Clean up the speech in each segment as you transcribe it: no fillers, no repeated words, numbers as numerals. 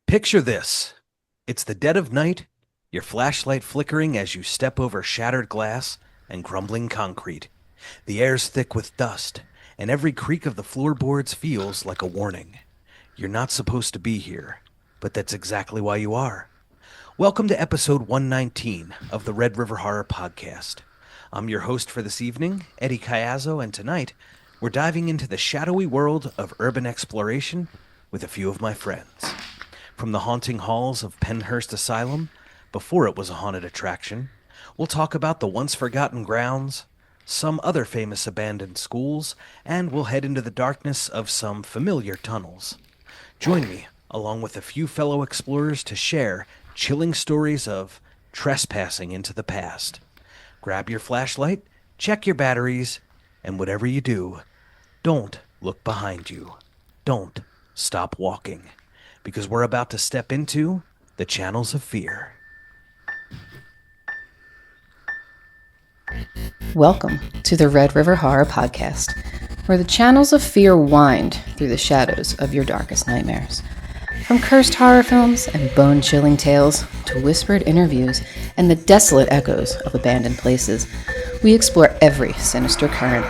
Picture this. It's the dead of night, your flashlight flickering as you step over shattered glass and crumbling concrete. The air's thick with dust, and every creak of the floorboards feels like a warning. You're not supposed to be here, but that's exactly why you are. Welcome to episode 119 of the Red River Horror Podcast. I'm your host for this evening, Eddie Caiazzo, and tonight we're diving into the shadowy world of urban exploration with a few of my friends. From the haunting halls of Pennhurst Asylum, before it was a haunted attraction, we'll talk about the once forgotten grounds, some other famous abandoned schools, and we'll head into the darkness of some familiar tunnels. Join me, along with a few fellow explorers, to share chilling stories of trespassing into the past. Grab your flashlight, check your batteries, and whatever you do, don't look behind you. Don't stop walking, because we're about to step into the channels of fear. Welcome to the Red River Horror Podcast, where the channels of fear wind through the shadows of your darkest nightmares. From cursed horror films and bone-chilling tales to whispered interviews and the desolate echoes of abandoned places, we explore every sinister current.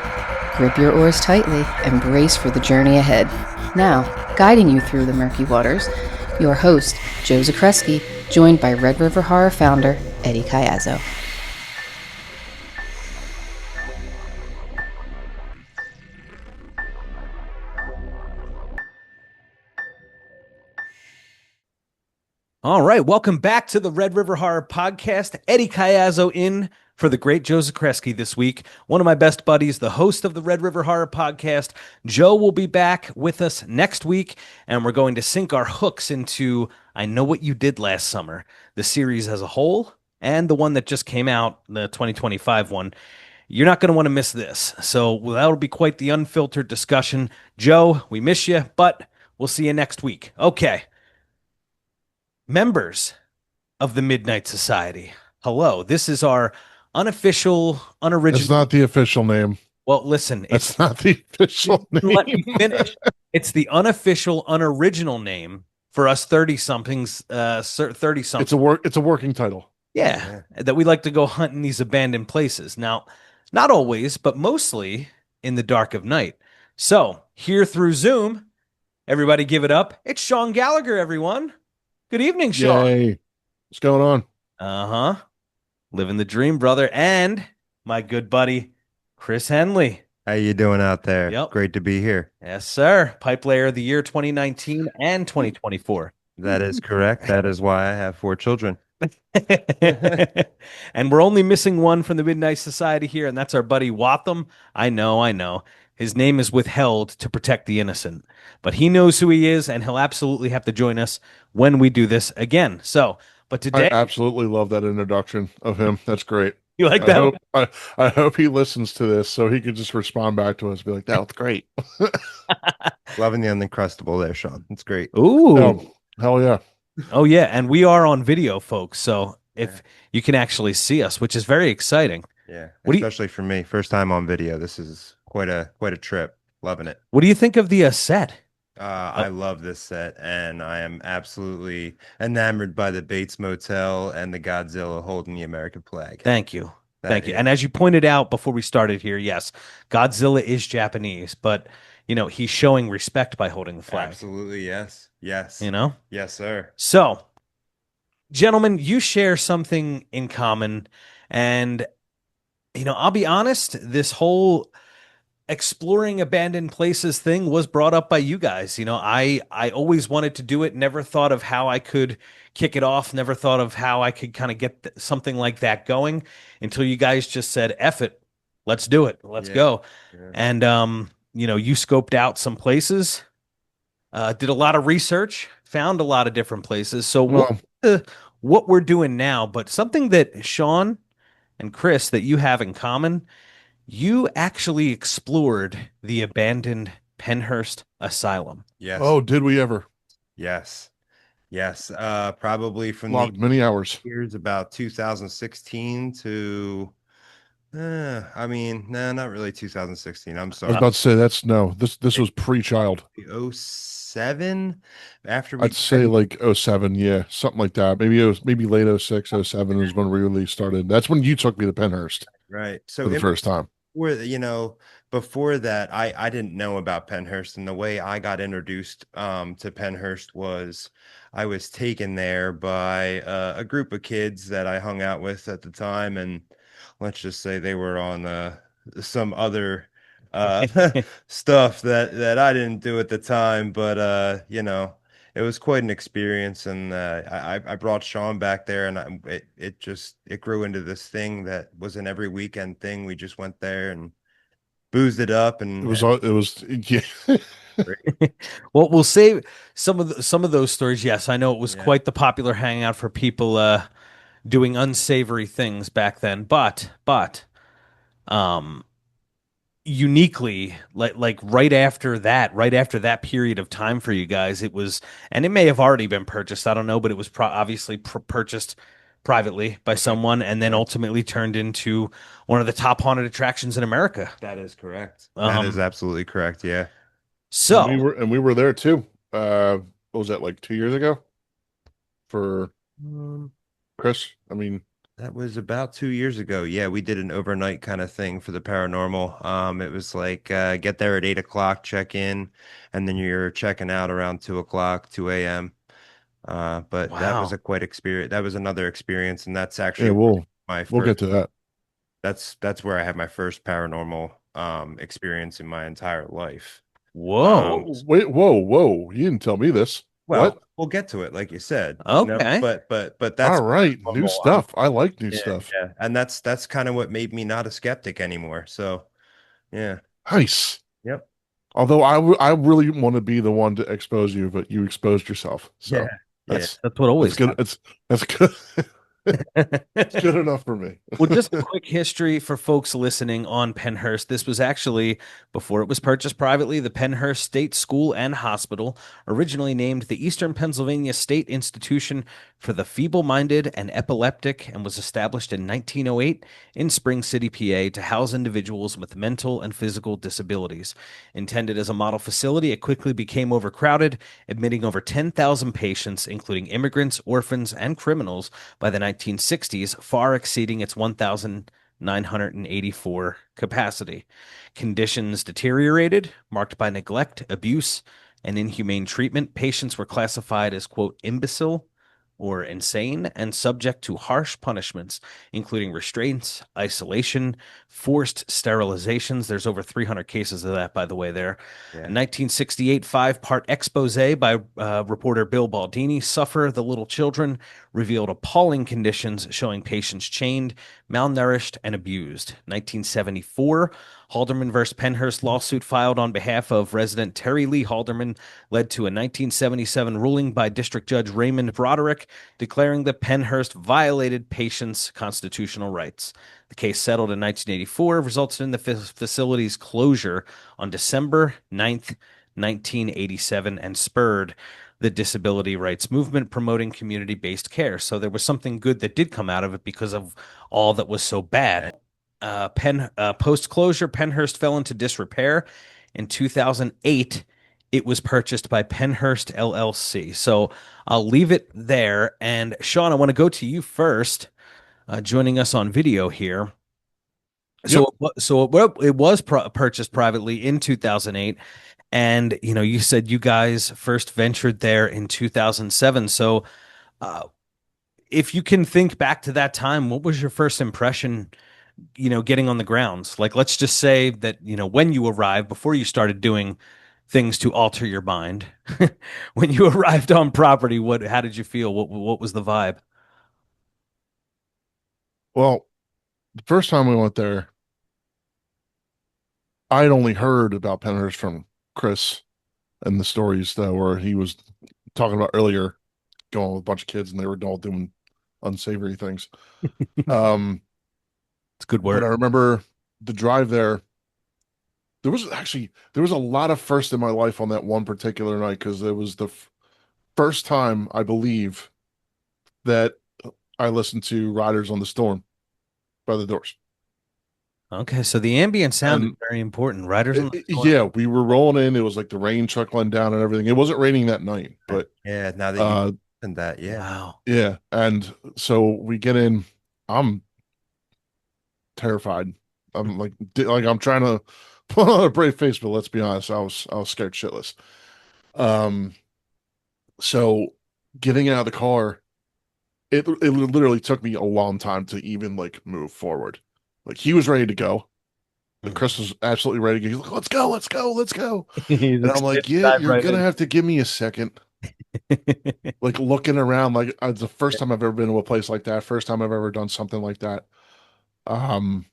Grip your oars tightly and brace for the journey ahead. Now, guiding you through the murky waters, your host, Joe Zakreski, joined by Red River Horror founder, Eddie Caiazzo. All right, welcome back to the Red River Horror Podcast. Eddie Caiazzo in for the great Joe Zakreski this week. One of my best buddies, the host of the Red River Horror Podcast. Joe will be back with us next week, and we're going to sink our hooks into I Know What You Did Last Summer, the series as a whole, and the one that just came out, the 2025 one. You're not going to want to miss this. So that'll be quite the unfiltered discussion. Joe, we miss you, but we'll see you next week. Okay. Members of the Midnight Society, hello. This is our unofficial, unoriginal. It's not the official name. Well, listen, It's not the official let me name. finish. It's the unofficial, unoriginal name for us 30-somethings, 30-somethings. It's a working title. Yeah, that we like to go hunt in these abandoned places. Now, not always, but mostly in the dark of night. So, here through Zoom, everybody give it up. It's Sean Gallagher, everyone. Good evening, Sean. Yay. What's going on? Uh-huh. Living the dream, brother. And my good buddy, Chris Henley. How you doing out there? Yep. Great to be here. Yes, sir. Pipe Layer of the Year 2019 and 2024. That is correct. That is why I have 4 children. And we're only missing one from the Midnight Society here, and that's our buddy Wharton. I know. His name is withheld to protect the innocent, but he knows who he is, and he'll absolutely have to join us when we do this again. So, but today, I absolutely love that introduction of him. That's great. you like that? I hope he listens to this so he could just respond back to us and be like, that was great. Loving the Uncrustable there, Sean. It's great. Ooh. Oh, hell yeah. Oh, yeah. And we are on video, folks. So if you can actually see us, which is very exciting. Yeah. What do Especially for me. First time on video. This is quite a trip. Loving it. What do you think of the set? I love this set, and I am absolutely enamored by the Bates Motel and the Godzilla holding the American flag. Thank you. Thank you. And as you pointed out before we started here, yes, Godzilla is Japanese, but, he's showing respect by holding the flag. Absolutely, yes. Yes. Yes, sir. So, gentlemen, you share something in common, and, I'll be honest, this whole exploring abandoned places thing was brought up by you guys. I always wanted to do it, never thought of how I could kick it off, never thought of how I could kind of get something like that going until you guys just said, F it, let's do it, let's go. Yeah. And, you scoped out some places, did a lot of research, found a lot of different places. So what we're doing now, but something that Sean and Chris, that you have in common, you actually explored the abandoned Pennhurst Asylum. Yes. Oh, did we ever? Yes. Probably from Logged many hours. years about 2016 to I mean, nah, not really 2016. I'm I was sorry. about to say that's no. This was pre-child. Oh 07 after we I'd say graduated. like '07, yeah, something like that. Maybe it was maybe late '06, '07 was when we really started. That's when you took me to Pennhurst Right. for So the it first time. were, before that, I didn't know about Pennhurst, and the way I got introduced to Pennhurst was I was taken there by a group of kids that I hung out with at the time, and let's just say they were on some other uh stuff that I didn't do at the time, but it was quite an experience, and I brought Sean back there, and it grew into this thing that was an every weekend thing. We just went there and boozed it up It and was all it was yeah. Well, we'll save some of those stories. Yes, I know it was yeah, quite the popular hangout for people doing unsavory things back then. But um, uniquely, like right after that period of time for you guys, it was, and it may have already been purchased. I don't know, but it was obviously purchased privately by right, someone, and then right. ultimately turned into one of the top haunted attractions in America. That is correct. That is Um, absolutely correct. Yeah. so And we were there too. What was that, like 2 years ago for Um, Chris? I mean, that was about 2 years ago. Yeah, we did an overnight kind of thing for the paranormal. It was like get there at 8 o'clock, check in, and then you're checking out around 2 o'clock, 2 a.m. But that was a wow. quite experience. That was another experience, and that's yeah, actually my we'll first. get to that. That's where I had my first paranormal experience in my entire life. Whoa. Oh, wait, whoa. You didn't tell me this. What? Well, we'll get to it, like you said, Okay. but that's All right, new normal. I'm stuff. I like new yeah, stuff. yeah, and that's kind of what made me not a skeptic anymore. So yeah, Nice. yep, Although I really want to be the one to expose you, but you exposed yourself. yeah, So yeah. That's what that's always good. That's good. It's happens. good enough for me. Well, just a quick history for folks listening on Pennhurst. This was actually, before it was purchased privately, the Pennhurst State School and Hospital, originally named the Eastern Pennsylvania State Institution for the Feeble-Minded and Epileptic, and was established in 1908 in Spring City, PA, to house individuals with mental and physical disabilities. Intended as a model facility, it quickly became overcrowded, admitting over 10,000 patients, including immigrants, orphans, and criminals by the 1960s, far exceeding its 1,984 capacity. Conditions deteriorated, marked by neglect, abuse, and inhumane treatment. Patients were classified as, quote, imbecile or insane and subject to harsh punishments, including restraints, isolation, forced sterilizations. There's over 300 cases of that, by the way, there. A Yeah. 1968 five-part expose by reporter Bill Baldini, Suffer the Little Children, revealed appalling conditions showing patients chained, malnourished, and abused. 1974, Halderman versus Pennhurst lawsuit filed on behalf of resident Terry Lee Halderman led to a 1977 ruling by District Judge Raymond Broderick declaring that Pennhurst violated patients' constitutional rights. The case settled in 1984 resulted in the facility's closure on December 9th, 1987, and spurred the disability rights movement promoting community based care. So there was something good that did come out of it because of all that was so bad. Post closure, Pennhurst fell into disrepair. In 2008, it was purchased by Pennhurst LLC. So I'll leave it there. And Sean, I want to go to you first, joining us on video here. Yep. It was purchased privately in 2008, and you said you guys first ventured there in 2007. So, uh, if you can think back to that time, what was your first impression? Getting on the grounds. Like, let's just say that when you arrived, before you started doing things to alter your mind, when you arrived on property, how did you feel? What was the vibe? Well, the first time we went there, I'd only heard about Pennhurst from Chris and the stories that where he was talking about earlier, going with a bunch of kids and they were all doing unsavory things. Um, It's good but I work. remember the drive there. There was a lot of first in my life on that one particular night because it was the first time I believe that I listened to Riders on the Storm by the Doors. Okay, so the ambient sound is And very important. Riders on the Storm. yeah, we were rolling in. It was like the rain trickling down and everything. It wasn't raining that night, but Yeah, now that you uh, mentioned that, yeah. Wow. yeah. And so we get in. I'm terrified. I'm like I'm trying to put on a brave face, but let's be honest, I was scared shitless. Um, so getting out of the car, it literally took me a long time to even like move forward. Like he was ready to go. And Mhm. Chris was absolutely ready to go. He's like, let's go, let's go, let's go. He's And I'm excited like, to yeah, dive you're right gonna in. have to give me a second. Like looking around, like it's the first time I've ever been to a place like that. First time I've ever done something like that. Um,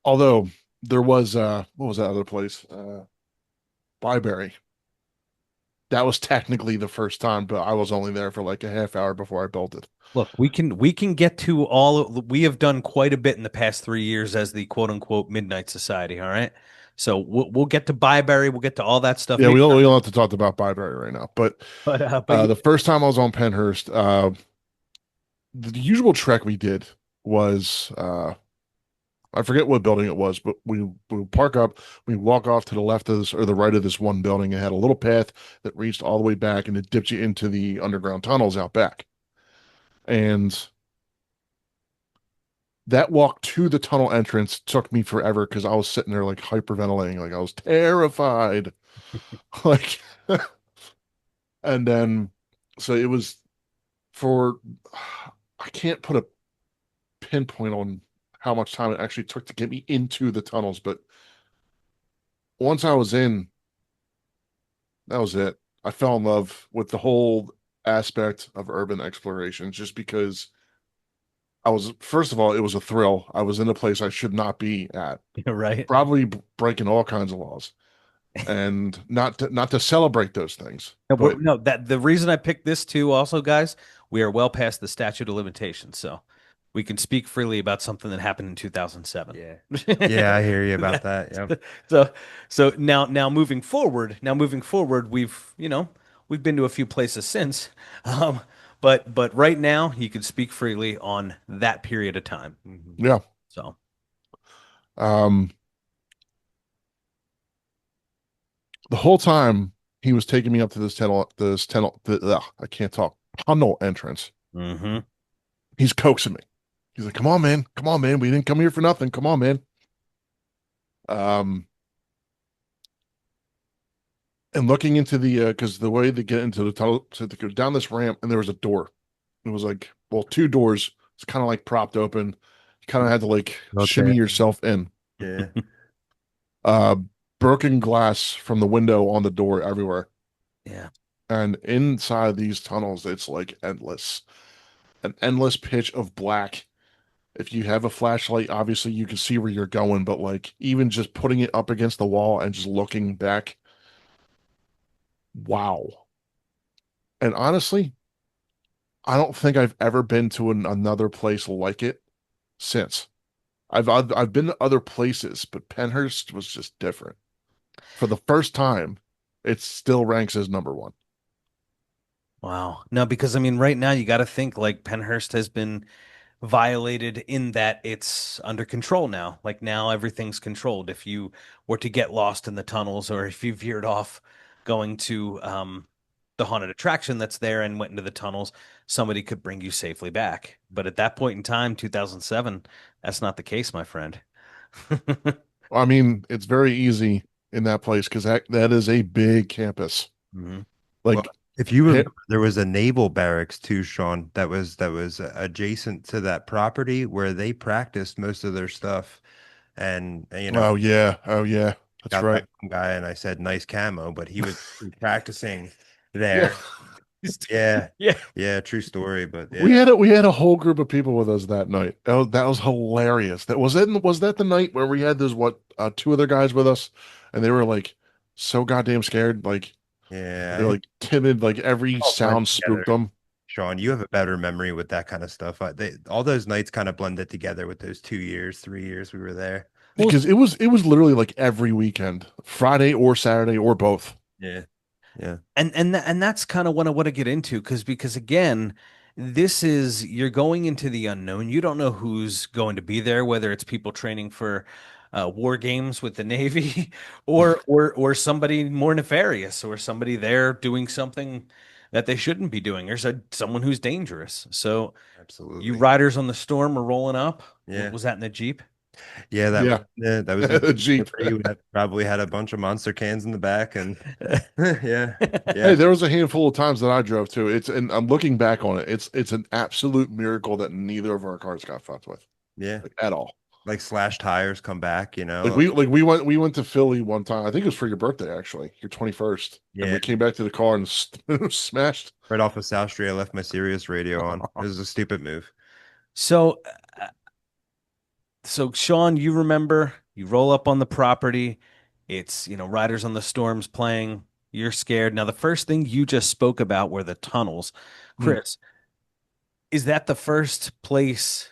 although there was what was that other place? Byberry. That was technically the first time, but I was only there for like a half hour before I built it. Look, we can get to we have done quite a bit in the past 3 years as the quote unquote Midnight Society. All right, so we'll get to Byberry, we'll get to all that stuff. Yeah, Maybe we not, don't have to talk about Byberry right now, but yeah, the first time I was on Pennhurst, the usual trek we did was I forget what building it was, but we park up, we walk off to the left of this or the right of this one building. It had a little path that reached all the way back and it dipped you into the underground tunnels out back. And that walk to the tunnel entrance took me forever because I was sitting there like hyperventilating, like I was terrified. Like and then so it was for I can't put a pinpoint on how much time it actually took to get me into the tunnels, but once I was in, that was it. I fell in love with the whole aspect of urban exploration just because I was, first of all, it was a thrill. I was in a place I should not be at, right. probably breaking all kinds of laws, and not to celebrate those things, No, but no, that the reason I picked this too, also, guys, we are well past the statute of limitations, so we can speak freely about something that happened in 2007. Yeah. Yeah, I hear you about that. Yep. So, so now moving forward, we've been to a few places since, but right now you can speak freely on that period of time. Mhm. yeah. So, Um, the whole time he was taking me up to I can't talk, tunnel entrance. hmm He's coaxing me. He's like, come on, man. We didn't come here for nothing. Come on, man. Um, and looking into the because the way to get into the tunnel, so to go down this ramp, and there was a door. It was like, well, two doors. It's kind of like propped open. You kind of had to like shimmy Okay. yourself in. Yeah. Uh, broken glass from the window on the door everywhere. yeah. And inside these tunnels, it's like an endless pitch of black. If you have a flashlight, obviously you can see where you're going, but like even just putting it up against the wall and just looking back, wow. And honestly, I don't think I've ever been to another place like it since. I've been to other places, but Pennhurst was just different. For the first time, it still ranks as number one. Wow. No, because I mean, right now you got to think like Pennhurst has been violated in that it's under control now. Like now everything's controlled. If you were to get lost in the tunnels or if you veered off going to the haunted attraction that's there and went into the tunnels, somebody could bring you safely back. But at that point in time, 2007, that's not the case, my friend. I mean, it's very easy in that place because that is a big campus. hmm Well, Like, if you hit, remember, there was a naval barracks too, Sean, that was adjacent to that property where they practiced most of their stuff. And oh yeah, that's got right. that one guy, and I said nice camo, but he was practicing Yeah, there. Yeah, Yeah. yeah, true story. But we yeah, had we had a whole group of people with us that night. That was hilarious. Was that the night where we had those two other guys with us, and they were like so goddamn scared, like they're yeah, like timid, like every all blended sound spooked together. them. Sean, you have a better memory with that kind of stuff. All those nights kind of blended together with those 2 years, 3 years we were there. Well, Because it was literally like every weekend, Friday or Saturday or both. Yeah, yeah, and that's kind of what I want to get into because again, this is you're going into the unknown. You don't know who's going to be there, whether it's people training for war games with the Navy, or somebody more nefarious, or somebody there doing something that they shouldn't be doing, or someone who's dangerous. So you Absolutely. riders on the storm are rolling up. Yeah. Was that in the Jeep? Yeah, Yeah. that was in The Jeep. we had, probably had a bunch of monster cans in the back and yeah. Hey, Yeah. there was a handful of times that I drove too. And I'm looking back on it. It's an absolute miracle that neither of our cars got fucked with, Yeah. like, at all. Like slash tires come back, you Like know. we went to Philly one time. I think it was for your birthday, actually, your 21st. And Yeah. we came back to the car and smashed. Right off of South Street, I left my Sirius radio on. It was a stupid move. So, so Sean, you remember you roll up on the property. It's, Riders on the Storms playing. You're scared. Now, the first thing you just spoke about were the tunnels. Hmm. Chris, is that the first place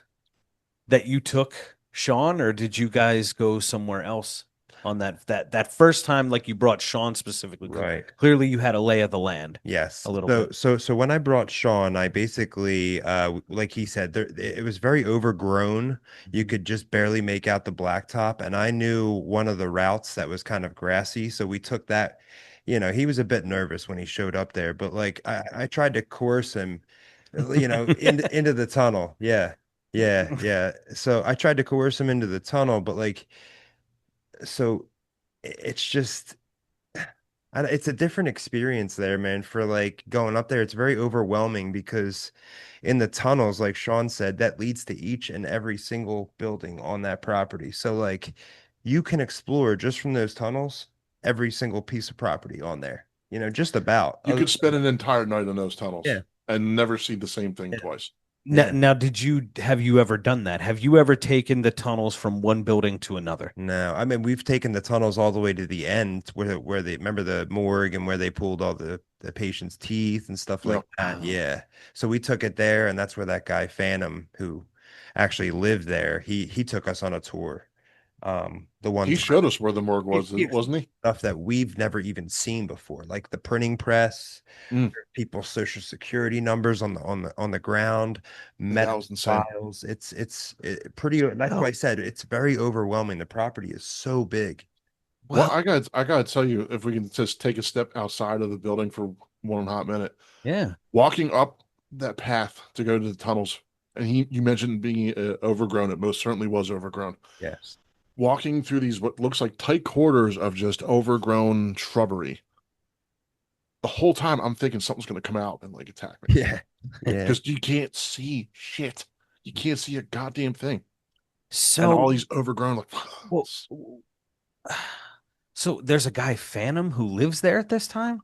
that you took Sean, or did you guys go somewhere else on that first time, like you brought Sean specifically? Right. Clearly, you had a lay of the land Yes. a little So bit. so when I brought Sean, I basically like he said, it was very overgrown. You could just barely make out the blacktop, and I knew one of the routes that was kind of grassy, so we took that. He was a bit nervous when he showed up there, but like I tried to coerce him, into the tunnel. Yeah. Yeah, yeah. So I tried to coerce him into the tunnel, but like so it's just it's a different experience there, man. For like going up there, it's very overwhelming because in the tunnels, like Sean said, that leads to each and every single building on that property. So like you can explore just from those tunnels every single piece of property on there. Just about. You could spend an entire night in those tunnels Yeah. and never see the same thing Yeah. twice. Now, Yeah. now, have you ever done that? Have you ever taken the tunnels from one building to another? No, I mean we've taken the tunnels all the way to the end where they remember the morgue and where they pulled all the patient's teeth and stuff Yeah. like that. Yeah. So we took it there, and that's where that guy Phantom, who actually lived there, he took us on a tour. The one He time showed us where the morgue was, he wasn't he? stuff that we've never even seen before, like the printing press, Mm. people's social security numbers on the ground, That medical was insane. files. Pretty. That's why I Oh, said it's very overwhelming. The property is so big. Well, well, I gotta tell you, if we can just take a step outside of the building for one hot minute, yeah. walking up that path to go to the tunnels, and you mentioned being overgrown. It most certainly was overgrown. Yes. Walking through these what looks like tight corridors of just overgrown shrubbery. The whole time I'm thinking something's going to come out and like attack me Yeah. Yeah. because you can't see shit. You can't see a goddamn thing, and all So, these overgrown like. well, so there's a guy Phantom who lives there at this time?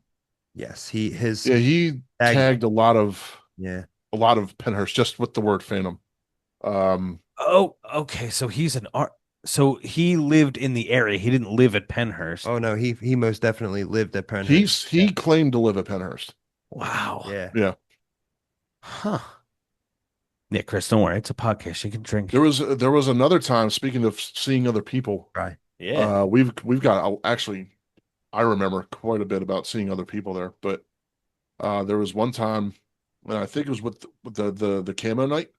Yes. His Yeah, he tag. tagged Yeah. a lot of Pennhurst just with the word Phantom. Um, Oh, okay. So he's an art. So he lived in the area. He didn't live at Pennhurst. Oh no, he most definitely lived at Pennhurst. he Yeah. claimed to live at Pennhurst. Wow. Yeah. Yeah, Huh. Yeah, Chris, don't worry. It's a podcast. You can drink. there was another time. Speaking of seeing other people, Right. Yeah. we've got actually. I remember quite a bit about seeing other people there, but there was one time, and I think it was with the camo night.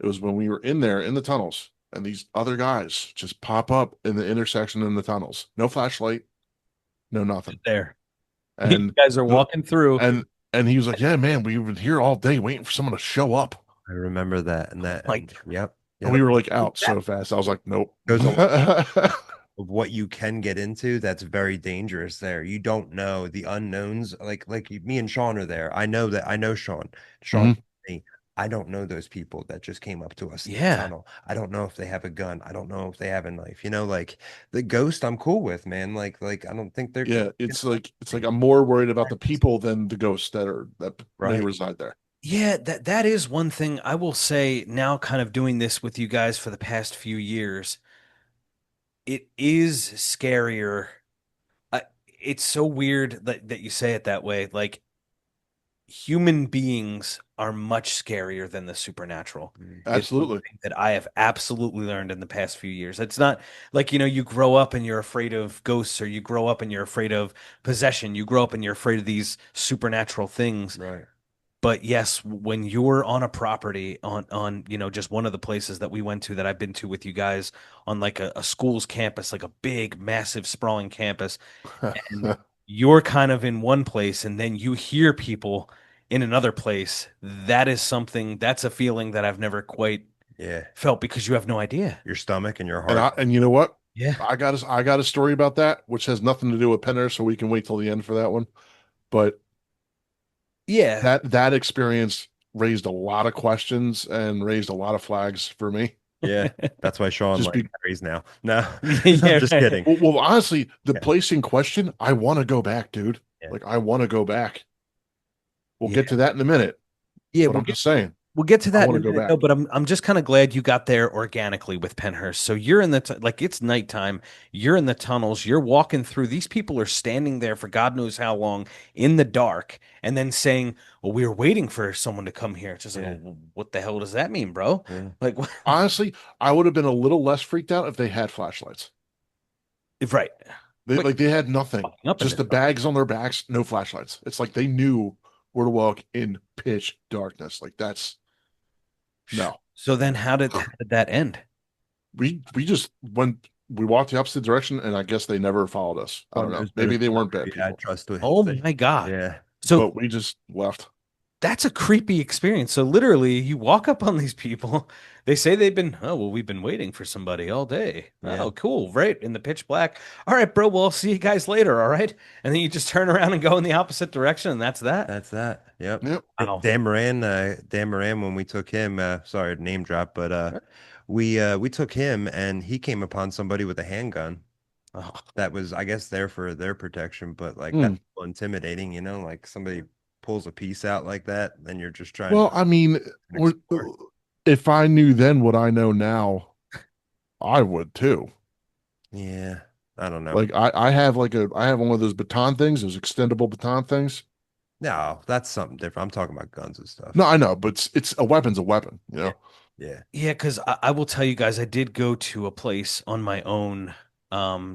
It was when we were in there in the tunnels, and these other guys just pop up in the intersection in the tunnels. No flashlight, no nothing. There. You And guys are the walking through. and he was like, "Yeah, man, we've been here all day waiting for someone to show up." I remember that and that. Like, Yep. And Yep. we were like out so fast. I was like, "Nope." Goes a of what you can get into that's very dangerous there. You don't know the unknowns. Like me and Sean are there. I know Sean. Sean, Mhm. me. I don't know those people that just came up to us in the yeah. tunnel. I don't know if they have a gun. I don't know if they have a knife. Like the ghost I'm cool with, man. Like I don't think they're Yeah, it's like I'm more worried about the people than the ghosts that may right. reside there. Yeah, that is one thing I will say now, kind of doing this with you guys for the past few years. It is scarier. It's so weird that you say it that way. Like, human beings are much scarier than the supernatural. Mm. Is one Absolutely. thing that I have absolutely learned in the past few years. It's not like, you grow up and you're afraid of ghosts, or you grow up and you're afraid of possession. You grow up and you're afraid of these supernatural things. Right. But yes, when you're on a property on just one of the places that we went to that I've been to with you guys on like a school's campus, like a big, massive, sprawling campus, and you're kind of in one place and then you hear people in another place, that is something, that's a feeling that I've never quite Yeah. felt because you have no idea. Your stomach and your And heart. you know what? Yeah. I got a story about that, which has nothing to do with Pennhurst, so we can wait till the end for that one. But Yeah. that experience raised a lot of questions and raised a lot of flags for me. Yeah. That's why Sean Just like be Harry's now. No, I'm Yeah, just right. kidding. well, honestly, the Yeah. place in question, I want to go back, dude. Yeah. Like I want to go back. We'll Yeah. get to that in a minute, Yeah, but I'm just saying, we'll get to I that in want a to go minute though, back. but I'm just kind of glad you got there organically with Pennhurst. So you're in the like it's nighttime, you're in the tunnels, you're walking through. These people are standing there for God knows how long in the dark, and then saying, "Well, we were waiting for someone to come here." It's just like, Yeah. well, what the hell does that mean, bro? Yeah. Like, what? Honestly, I would have been a little less freaked out if they had flashlights. Right? They But like they had nothing, walking up in just the the dark. bags on their backs, no flashlights. It's like they knew where to walk in pitch darkness. Like that's no. So then, how did that end? We just went. We walked the opposite direction, and I guess they never followed us. I Sean don't know. knows better Maybe than they not weren't bad to add people, trust to his Oh thing. my God! Yeah. So but we just left. that's a creepy experience. So literally, you walk up on these people. They say they've been, oh, well, we've been waiting for somebody all day. Yeah. Oh, cool. Right. In the pitch black. All right, bro. Well, I'll see you guys later. All right. And then you just turn around and go in the opposite direction. And that's that. That's that. Yep. Yep. Wow. Dan Moran, when we took him, sorry, name drop, but we took him and he came upon somebody with a handgun Oh, that was, I guess, there for their protection, but like Hmm. that's intimidating, like somebody pulls a piece out like that, then you're just trying Well, I mean, to we're- explore. if I knew then what I know now, I would too. Yeah. I don't know. Like I have I have one of those baton things, those extendable baton things. No, that's something different. I'm talking about guns and stuff. No, I know, but it's a weapon's a weapon, you Yeah. know. Yeah. yeah. Because I will tell you guys, I did go to a place on my own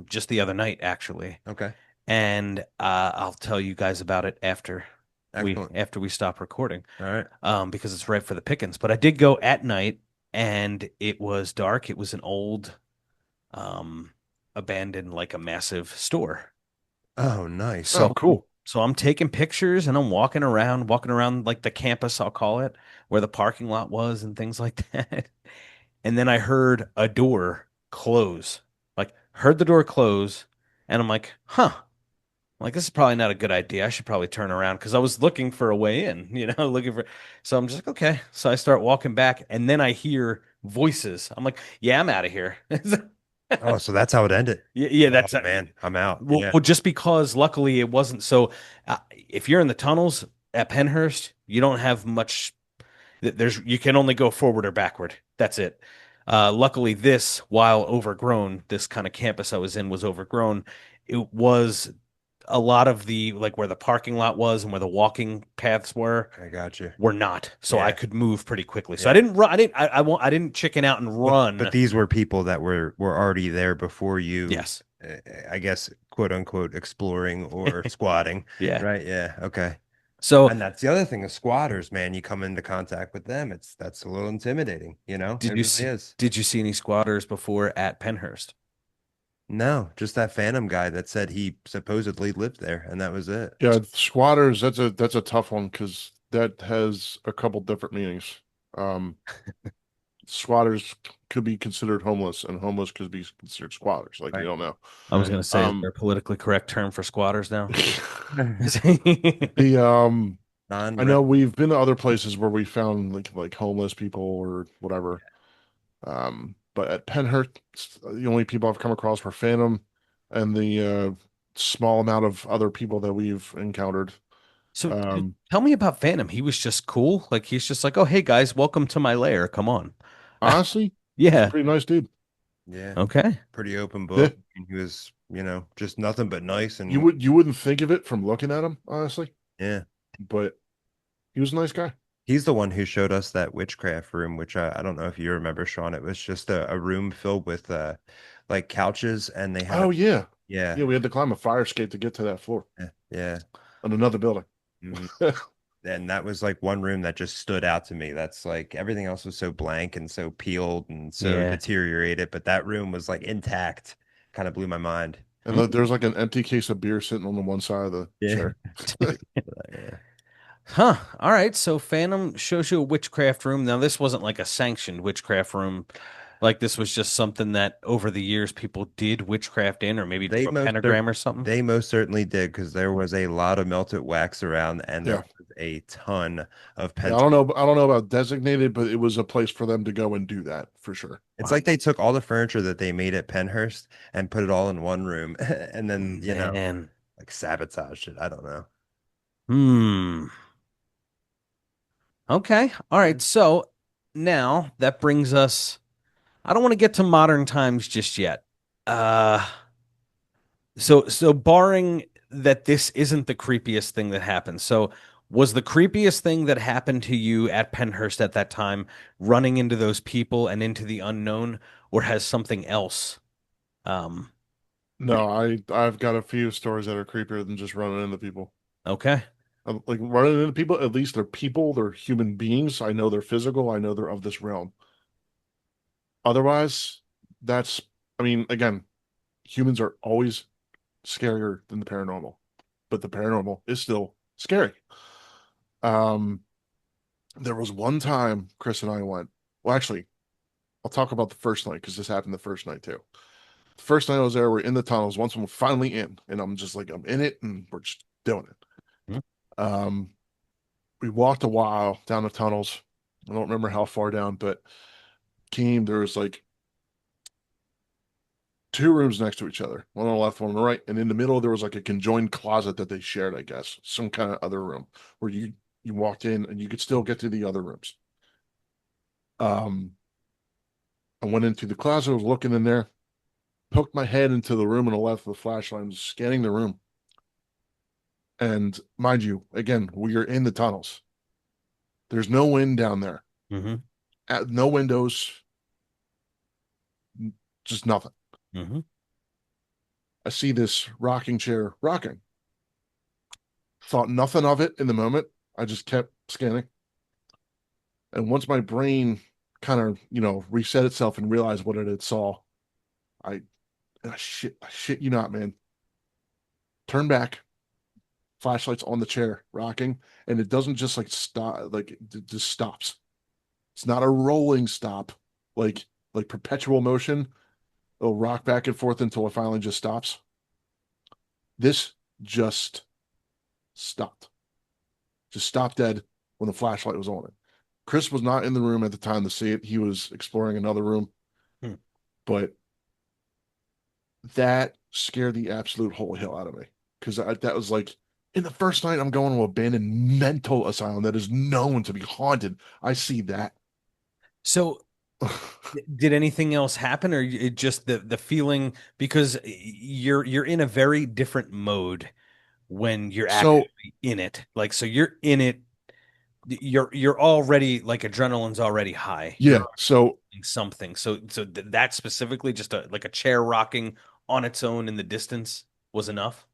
just the other night, actually. Okay. And I'll tell you guys about it Excellent. after we stop recording. All right. Because it's right for the pickings. But I did go at night and it was dark. It was an old, abandoned, like a massive store. Oh, nice. Oh, So, cool. so I'm taking pictures and I'm walking around like the campus, I'll call it, where the parking lot was and things like that. And then I heard a door close, like heard the door close, and I'm like, huh. I'm like, this is probably not a good idea. I should probably turn around because I was looking for a way in, looking for. So I'm just like, okay. So I start walking back, and then I hear voices. I'm like, yeah, I'm out of here. Oh, so that's how it ended. Yeah, yeah, that's Oh, man, I'm out. well, Yeah. well, just because luckily it wasn't so. If you're in the tunnels at Pennhurst, you don't have much. You can only go forward or backward. That's it. Luckily, while overgrown, this kind of campus I was in was overgrown. It was a lot of the like where the parking lot was and where the walking paths I got you. were not. So I Yeah. could move pretty quickly. So I Yeah. didn't run. I didn't chicken out and run. But these were people that were already there before you, Yes. I guess, quote unquote, exploring or squatting. Yeah. Right. Yeah. Okay. So And that's the other thing, the squatters, man, you come into contact with them. That's a little intimidating, It really is. did you see any squatters before at Pennhurst? No, just that Phantom guy that said he supposedly lived there, and that was it. Yeah, squatters, that's a tough one because that has a couple different meanings. Um, squatters could be considered homeless, and homeless could be considered squatters. Like Right. you don't know. I was Right. going to say, is Um, there a politically correct term for squatters now? the I Non-rent. know we've been to other places where we found like homeless people or whatever. But at Pennhurst, the only people I've come across were Phantom and the small amount of other people that we've encountered. So Um, tell me about Phantom. He was just cool. Like he's just like, oh, hey guys, welcome to my lair. Come on. honestly, he's a Yeah. pretty nice dude. Yeah, Okay. pretty open Yeah. book. And he was, just nothing but nice and You wouldn't think of it from looking at him, honestly, yeah. but he was a nice guy. He's the one who showed us that witchcraft room, which I don't know if you remember, Sean. It was just a room filled with like couches, and they had Oh yeah, yeah, yeah. We had to climb a fire escape to get to that floor yeah, yeah. on another building. Mhm. and that was like one room that just stood out to me. That's like everything else was so blank and so peeled and so Yeah. deteriorated, but that room was like intact. Kind of blew my mind. And there's like an empty case of beer sitting on the one side of the Yeah. chair. Yeah. Huh. All right. So Phantom shows you a witchcraft room. Now, this wasn't like a sanctioned witchcraft room. Like this was just something that over the years people did witchcraft in, or maybe They drew a most cer- pentagram or something. they most certainly did because there was a lot of melted wax around and there Yeah. was a ton of Yeah, pent. I don't know about designated, but it was a place for them to go and do that for sure. It's Wow. like they took all the furniture that they made at Pennhurst and put it all in one room and then, Man. like sabotaged it. I don't know. Hmm. Okay. All right. So now that brings us, I don't want to get to modern times just yet. Uh, so barring that this isn't the creepiest thing that happened. So was the creepiest thing that happened to you at Pennhurst at that time running into those people and into the unknown, or has something else? Um, No, I've got a few stories that are creepier than just running into people. okay. Like running into people, at least they're people, they're human beings. I know they're physical, I know they're of this realm. Otherwise, that's, I mean, again, humans are always scarier than the paranormal, but the paranormal is still scary. Um, there was one time Chris and I went, well, actually, I'll talk about the first night because this happened the first night too. The first night I was there, we're in the tunnels. Once we're finally in, and I'm just like, I'm in it, and we're just doing it. Hmm. Um, we walked a while down the tunnels. I don't remember how far down, but there was like two rooms next to each other, one on the left, one on the right, and in the middle there was like a conjoined closet that they shared, I guess, some kind of other room where you walked in and you could still get to the other rooms. Um, I went into the closet, I was looking in there, poked my head into the room on the left with the flashlight, and was scanning the room. And mind you, again, we are in the tunnels. There's no wind down there. Mm-hmm. No windows, just nothing. Mm-hmm. I see this rocking chair rocking. Thought nothing of it in the moment. I just kept scanning. And once my brain kind of, reset itself and realized what it had saw, I, I shit you not, man. Turn back, flashlights on the chair, rocking, and it doesn't just like stop, like it just stops. It's not a rolling stop, like perpetual motion. It'll rock back and forth until it finally just stops. This just stopped. Just stopped dead when the flashlight was on it. Chris was not in the room at the time to see it. He was exploring another room, Hmm. but that scared the absolute holy hell out of me because that was like in the first night I'm going to abandoned mental asylum that is known to be haunted. I see that. So did anything else happen, or it just the feeling because you're in a very different mode when you're So actually in it. Like so you're in it, you're already like adrenaline's already high. You're yeah, so doing something. So that specifically just like a chair rocking on its own in the distance was enough.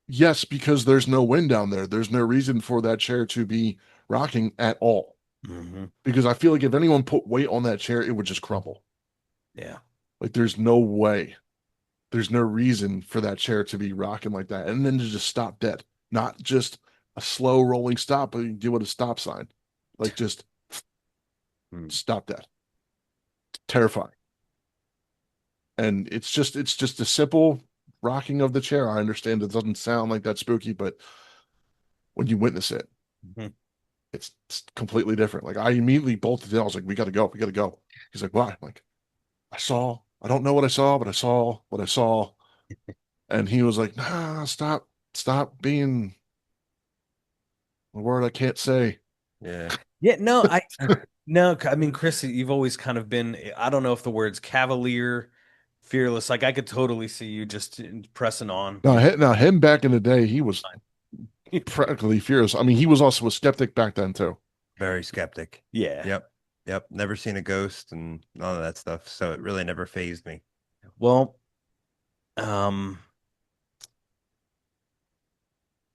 yes, because there's no wind down there. There's no reason for that chair to be rocking at all. Hmm. Because I feel like if anyone put weight on that chair, it would just crumble. Yeah. Like there's no way. There's no reason for that chair to be rocking like that. And then to just stop dead. Not just a slow rolling stop, but you do with a stop sign. Like just Hmm. stop dead. Terrifying. And it's just a simple rocking of the chair. I understand it doesn't sound like that spooky, but when you witness it, Mhm. it's completely different. Like I immediately bolted in. I was like, we gotta go, we gotta go. He's like, why? I'm like, I don't know what I saw, but I saw what I saw. And he was like, nah, stop being a word I can't say. Yeah. Yeah, no, no, I mean, Chris, you've always kind of been, I don't know if the word's cavalier, fearless. Like I could totally see you just pressing on, Now, now him back in the day, he was practically fierce. I mean, he was also a skeptic back then too. Very skeptic. Yeah. Yep. Yep. Never seen a ghost and none of that stuff. So it really never phased me. Well, um,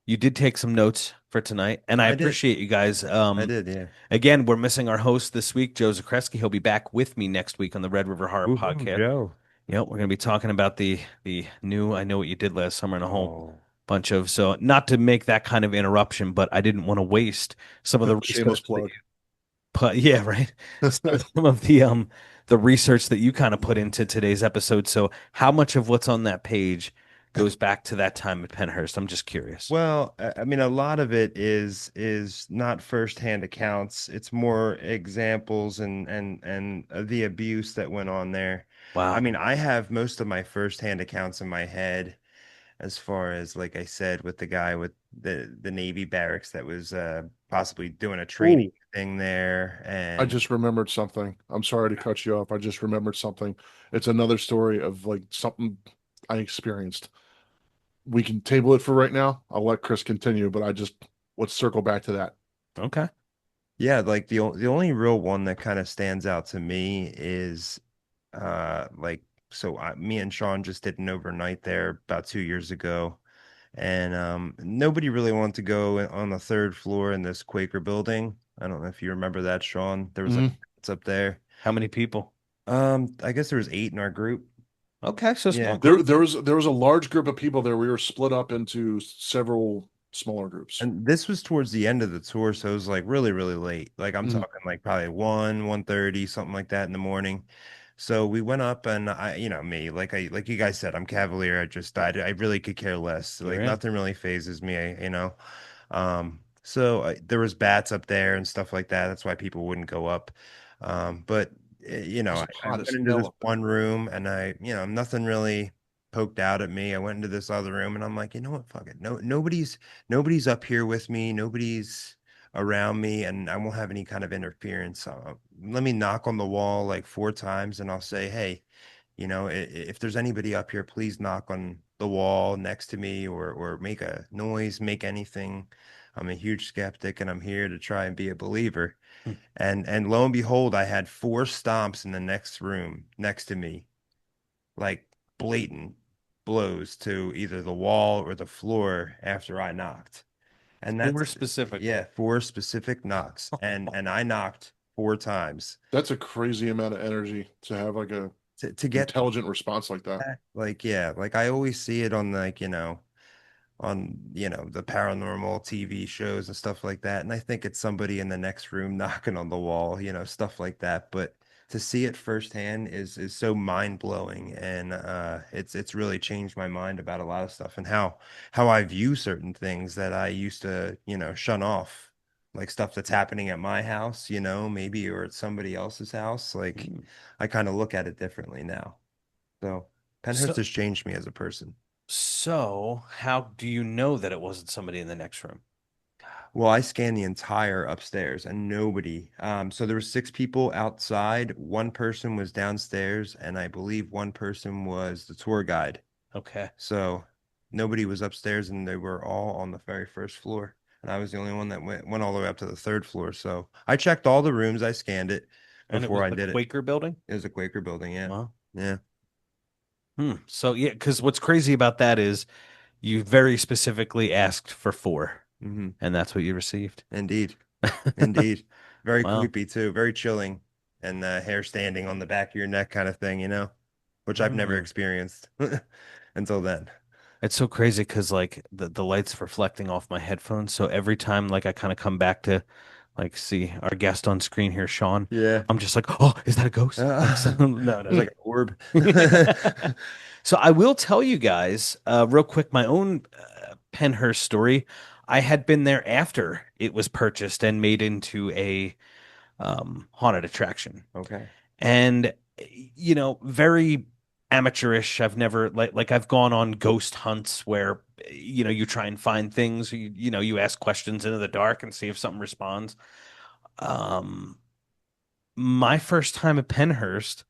You did take some notes for tonight, and I I did. appreciate you guys. I did. Yeah. Again, we're missing our host this week, Joe Zakreski. He'll be back with me next week on the Red River Horror Woohoo, Podcast. Joe. Yep, we're going to be talking about the new I Know What You Did Last Summer and a whole Oh, bunch of, so not to make that kind of interruption, but I didn't want to waste some of the Shameless research that plug. you put. Yeah, right. Some of the research that you kind of put into today's episode. So how much of what's on that page goes back to that time at Pennhurst? I'm just curious. well, I mean, a lot of it is not firsthand accounts. It's more examples and the abuse that went on there. I Wow. mean, I have most of my firsthand accounts in my head, as far as like I said, with the guy with the Navy barracks that was possibly doing a training Oh, thing there, I and just remembered something. I'm sorry to cut you off. I just remembered something. It's another story of like something I experienced. We can table it for right now. I'll let Chris continue, but let's circle back to that. Okay. yeah, like the only real one that kind of stands out to me is like me and Sean just did an overnight there about 2 years ago, and nobody really wanted to go on the third floor in this Quaker building. I don't know if you remember that, Sean. There was like Mhm. it's up there. How many people? I guess there was 8 in our group. Okay, so small Yeah. group. There was a large group of people there. We were split up into several smaller groups. And this was towards the end of the tour, so it was like really, really late. Like I'm Mhm. talking like probably 1:30, something like that in the morning. So we went up and me, like you guys said, I'm cavalier. I really could care less. You're Like in. nothing really phases me, there was bats up there and stuff like that. That's why people wouldn't go up. But It's I hot went as into hell this up there. one room and nothing really poked out at me. I went into this other room and I'm like, you know what? Fuck it. No, nobody's up here with me. Nobody's around me, and I won't have any kind of interference. Let me knock on the wall like 4 times, and I'll say, hey, if there's anybody up here, please knock on the wall next to me or make a noise, make anything. I'm a huge skeptic and I'm here to try and be a believer. Hmm. And lo and behold, I had 4 stomps in the next room next to me, like blatant blows to either the wall or the floor after I knocked. And Four that's specifically. yeah, 4 specific knocks. And I knocked 4 times That's a crazy amount of energy to have like a to get intelligent response like that. that. Like, yeah, like I always see it on like, on the paranormal TV shows and stuff like that. And I think it's somebody in the next room knocking on the wall, stuff like that. But to see it firsthand is so mind blowing, and it's really changed my mind about a lot of stuff and how I view certain things that I used to shun off, like stuff that's happening at my house, maybe or at somebody else's house. Like Hmm. I kind of look at it differently now. So Penhurst So, has changed me as a person. so how do you know that it wasn't somebody in the next room? Well, I scanned the entire upstairs and nobody. So there were 6 people outside. One person was downstairs, and I believe one person was the tour guide. Okay. So nobody was upstairs, and they were all on the very first floor. And I was the only one that went all the way up to the third floor. So I checked all the rooms. I scanned it And it before was I the did it. Quaker building? It was a Quaker building. Yeah. Wow. Yeah. So yeah, because what's crazy about that is you very specifically asked for four, Hmm. and that's what you received. Indeed. Indeed. Very Wow. creepy too. Very chilling. And hair standing on the back of your neck kind of thing, which I've never Hmm. experienced until then. It's so crazy because like the light's reflecting off my headphones. So every time like I kind of come back to like see our guest on screen here, Sean, Yeah. I'm just like, oh, is that a ghost? Like, so, no, There's no. like an orb. So I will tell you guys, real quick, my own Pennhurst story. I had been there after it was purchased and made into a haunted attraction, Okay. and very amateurish. I've never like I've gone on ghost hunts where you try and find things. You ask questions into the dark and see if something responds. Um, my first time at Pennhurst.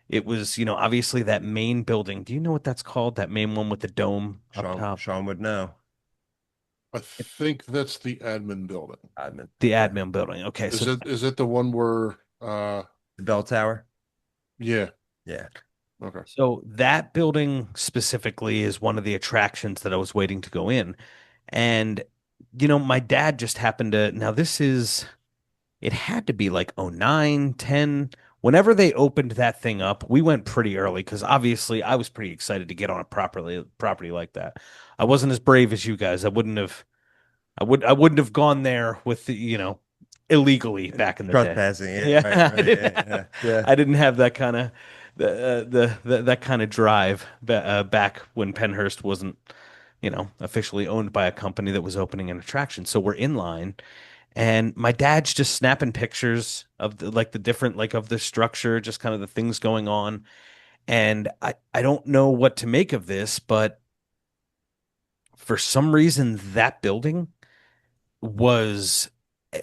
It was, obviously that main building. Do you know what that's called? That main one with the dome up top? Sean would know. I think that's the admin building. Admin. The Okay. admin building. Okay, Is so it the one where The bell tower. yeah, Yeah. okay. that building specifically is one of the attractions that I was waiting to go in. And, my dad just happened to, now it had to be like oh 09, 10. Whenever they opened that thing up, we went pretty early because obviously I was pretty excited to get on a property like that. I wasn't as brave as you guys. I wouldn't have gone there with illegally back in the day. Trespassing. Yeah, Yeah, right, right. Yeah, yeah, yeah. I didn't have that kind of that kind of drive back when Pennhurst wasn't, officially owned by a company that was opening an attraction. So we're in line, and my dad's just snapping pictures of the different of the structure, just kind of the things going on. And I don't know what to make of this, but for some reason that building was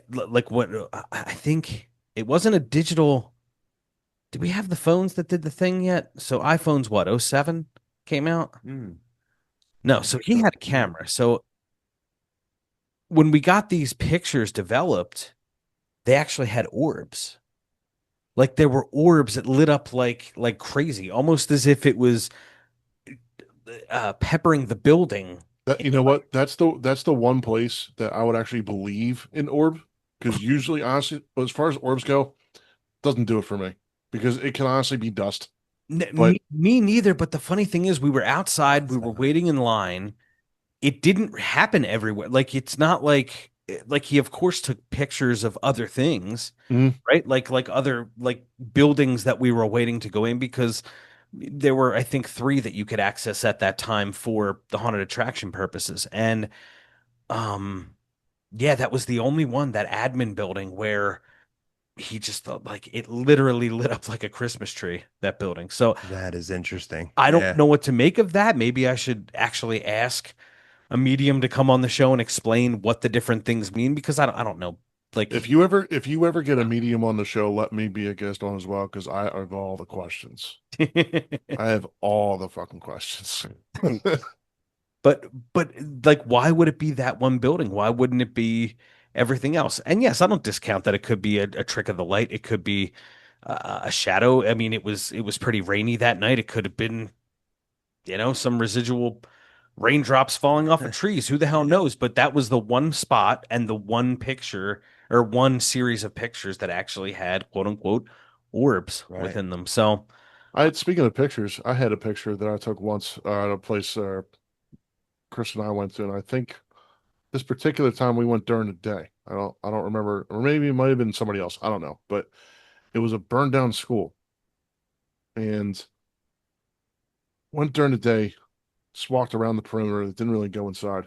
like what I think it wasn't a digital. Did we have the phones that did the thing yet? So iPhones, what, oh 07 came out? Mm, No, so he had a camera. So when we got these pictures developed, they actually had orbs. Like there were orbs that lit up like crazy, almost as if it was peppering the building. That, you know what? That's the one place that I would actually believe in orb, because usually, honestly, as far as orbs go, doesn't do it for me because it can honestly be dust. But Me neither. But the funny thing is, we were outside, we were waiting in line. It didn't happen everywhere. Like it's not like he of course took pictures of other things, mm, right? Like other like buildings that we were waiting to go in because there were I think three that you could access at that time for the haunted attraction purposes. And um yeah, that was the only one, that admin building, where he just thought like it literally lit up like a Christmas tree, that building. So that is interesting. I don't Yeah. know what to make of that. Maybe I should actually ask a medium to come on the show and explain what the different things mean because I don't know. Like if you ever get a medium on the show, let me be a guest on as well because I have all the questions. I have all the fucking questions. but like why would it be that one building? Why wouldn't it be everything else? And yes, I don't discount that it could be a trick of the light. It could be a shadow. I mean, it was pretty rainy that night. It could have been, some residual raindrops falling off of trees. Who the hell knows? But that was the one spot and the one picture or one series of pictures that actually had quote unquote orbs Right. within them. So, Speaking of pictures, I had a picture that I took once at a place Chris and I went to, and I think this particular time we went during the day. I don't remember, or maybe it might have been somebody else. I don't know, but it was a burned down school, and went during the day, just walked around the perimeter. Didn't really go inside.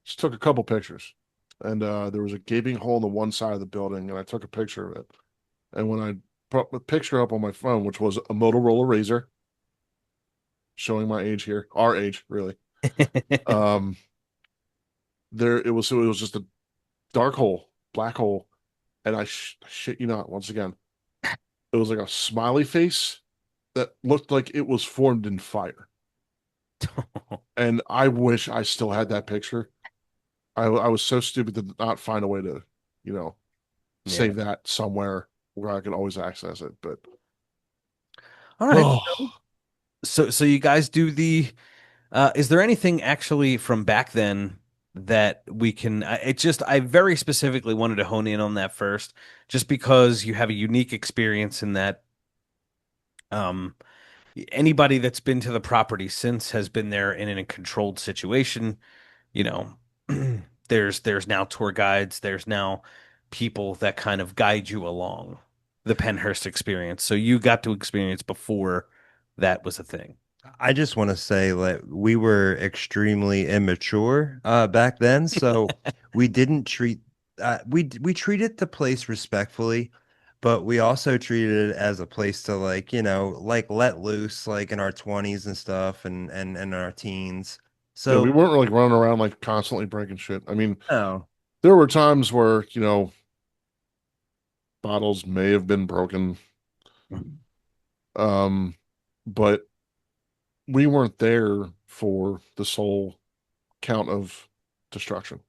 Just took a couple pictures, and there was a gaping hole in the one side of the building, and I took a picture of it. And when I put the picture up on my phone, which was a Motorola Razor, showing my age here, our age, really. Um, it was just a dark hole, black hole, and shit you not, once again, it was like a smiley face that looked like it was formed in fire. And I wish I still had that picture. I was so stupid to not find a way to, you know, yeah. save that somewhere where I could always access it. But All right. oh, So you guys do the is there anything actually from back then that we can I very specifically wanted to hone in on that first just because you have a unique experience in that um anybody that's been to the property since has been there in a controlled situation, you know. There's now tour guides, there's now people that kind of guide you along the Pennhurst experience. So you got to experience before that was a thing. I just want to say like we were extremely immature back then, so we didn't treat we treated the place respectfully, but we also treated it as a place to like, like let loose like in our 20s and stuff and our teens. yeah, we So, weren't like running around like constantly breaking shit. I mean, no. there were times where, bottles may have been broken. Um, but we weren't there for the sole count of destruction.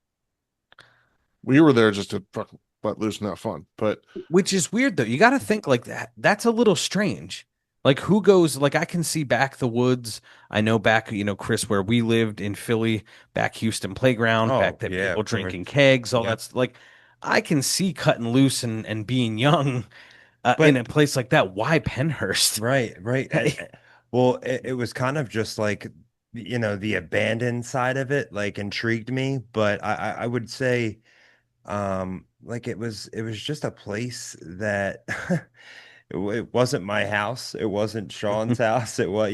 We were there just to fucking let loose and have fun. But Which is weird though. You got to think like that. That's a little strange. Like who goes like I can see back the woods. I know back, Chris, where we lived in Philly, back Houston Playground, back Oh that yeah, people of course. drinking kegs, all Yep. that's like I can see cutting loose and being young in a But place like that. Why Pennhurst? right, right. Well, it was kind of just like, the abandoned side of it, like intrigued me. But I would say, like it was just a place that it wasn't my house. It wasn't Sean's house. It was,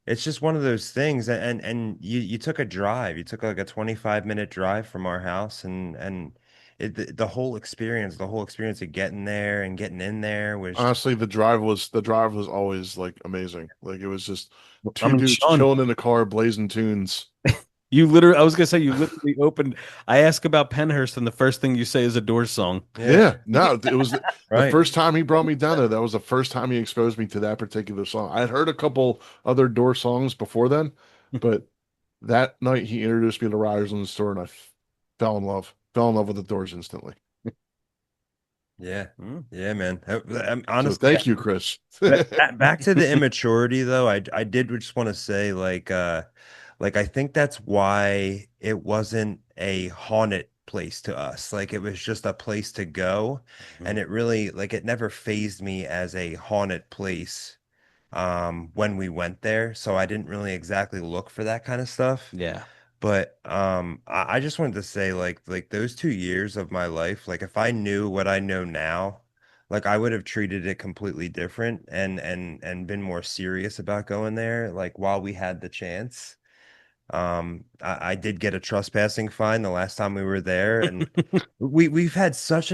it's just one of those things. And you took a drive. You took like a 25-minute drive from our house, and the whole experience of getting there and getting in there was just Honestly, the drive was always like amazing. Like it was just I two mean, dudes Sean, chilling in the car, blazing tunes. I was gonna say you literally opened. I ask about Pennhurst, and the first thing you say is a Doors song. yeah, Yeah, no, it was the right. first time he brought me down there. That was the first time he exposed me to that particular song. I had heard a couple other Door songs before then, but that night he introduced me to Riders in the Store, and I fell in love with the Doors instantly. Yeah. Mm. Yeah, man. So Honestly, thank you, Chris. back to the immaturity though, I did just want to say like I think that's why it wasn't a haunted place to us. Like it was just a place to go, and it really like it never phased me as a haunted place when we went there. So I didn't really exactly look for that kind of stuff. Yeah. But I just wanted to say like those 2 years of my life, like if I knew what I know now, like I would have treated it completely different and been more serious about going there, like while we had the chance. I did get a trespassing fine the last time we were there, and we've had such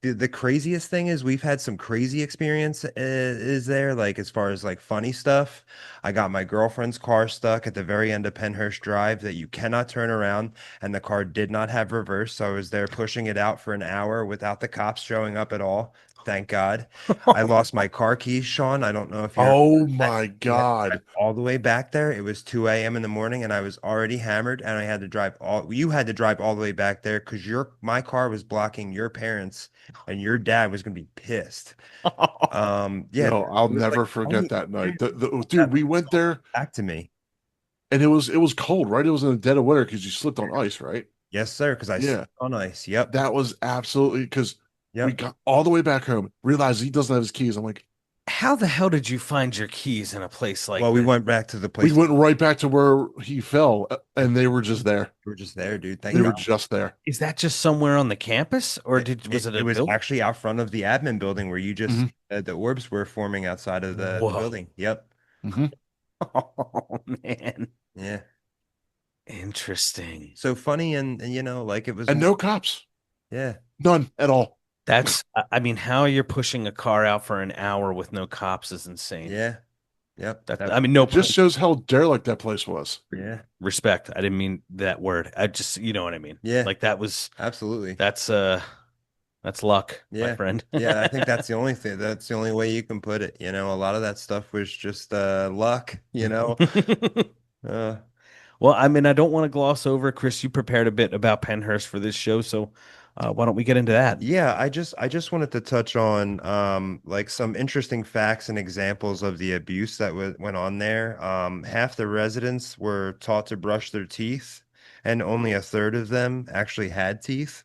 the craziest thing is we've had some crazy experience is there like as far as like funny stuff. I got my girlfriend's car stuck at the very end of Pennhurst Drive that you cannot turn around, and the car did not have reverse, so I was there pushing it out for an hour without the cops showing up at all. Thank God. I lost my car keys, Sean. I don't know if you're Oh my God. all the way back there. It was 2 a.m. in the morning and I was already hammered and I had to drive you had to drive all the way back there because my car was blocking your parents and your dad was gonna be pissed. Yeah, Yo, I'll it was like never forget funny. that Yeah, night. Dude, we went there back to me. and it was cold, right? It was in the dead of winter because you slipped on ice, right? Yes, sir, because I Yeah. slept on ice. Yep. That was absolutely because we Yep. got all the way back home, realized he doesn't have his keys. I'm like, How the hell did you find your keys in a place like Well, we this? went back to the we place. went right back to where he fell, and they were just there. We were just there, dude. Thank They were God. just there. Is that just somewhere on the campus, or was it It a was building? actually out front of the admin building where you just Hmm. the orbs were forming outside of the Whoa. building. Yep. Hmm. Oh man. Yeah. Interesting. So funny and like it was And no cops, yeah. none at all. I mean, how you're pushing a car out for an hour with no cops is insane. Yeah. Yep. I mean, no It just pun, shows how derelict that place was. Yeah. respect. I didn't mean that word. I just, you know what I mean. Yeah. Like Absolutely. that's luck, my Yeah. friend. Yeah, I think that's the only way you can put it. A lot of that stuff. Was just luck. Uh Well, I mean, I don't want to gloss over, Chris. You prepared a bit about Pennhurst for this show, so why don't we get into that? Yeah, I just wanted to touch on like some interesting facts and examples of the abuse that went on there. Half the residents were taught to brush their teeth, and only a third of them actually had teeth,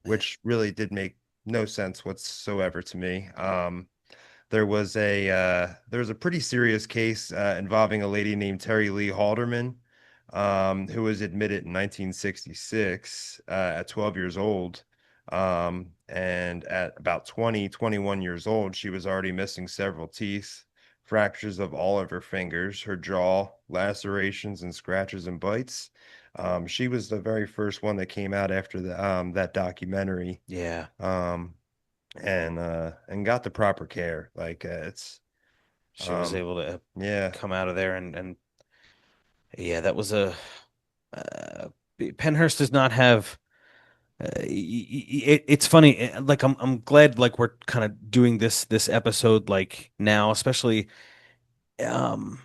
which really did make no sense whatsoever to me. There was a pretty serious case involving a lady named Terry Lee Halderman, who was admitted in 1966 at 12 years old. And at about 21 years old, she was already missing several teeth, fractures of all of her fingers, her jaw, lacerations and scratches and bites. She was the very first one that came out after that documentary. Yeah, Um, and got the proper care. Like she was um able to yeah, come out of there and yeah, that was a uh, Pennhurst does not have. It's funny. Like I'm glad like we're kind of doing this episode like now, especially um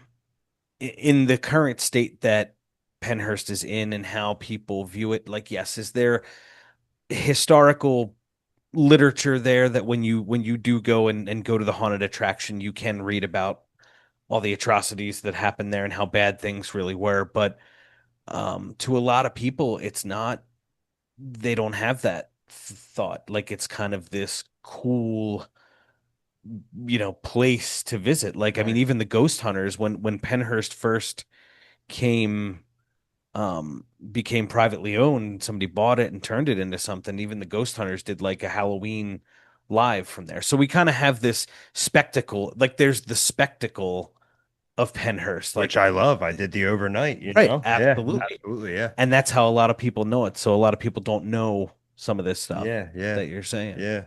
in the current state that Pennhurst is in and how people view it. Like, yes, is there historical? literature there that when you do go and go to the haunted attraction, you can read about all the atrocities that happened there and how bad things really were. But to a lot of people, it's not, they don't have that thought. Like it's kind of this cool, place to visit. Like, I mean, Right. even the ghost hunters, when Pennhurst first came, became privately owned, somebody bought it and turned it into something. Even the ghost hunters did like a Halloween live from there. So we kind of have this spectacle. Like there's the spectacle of Pennhurst. Like, Which I love. I did the overnight, you right, know? Yeah, absolutely. absolutely. Yeah. And that's how a lot of people know it. So a lot of people don't know some of this stuff Yeah, yeah, that you're saying. yeah.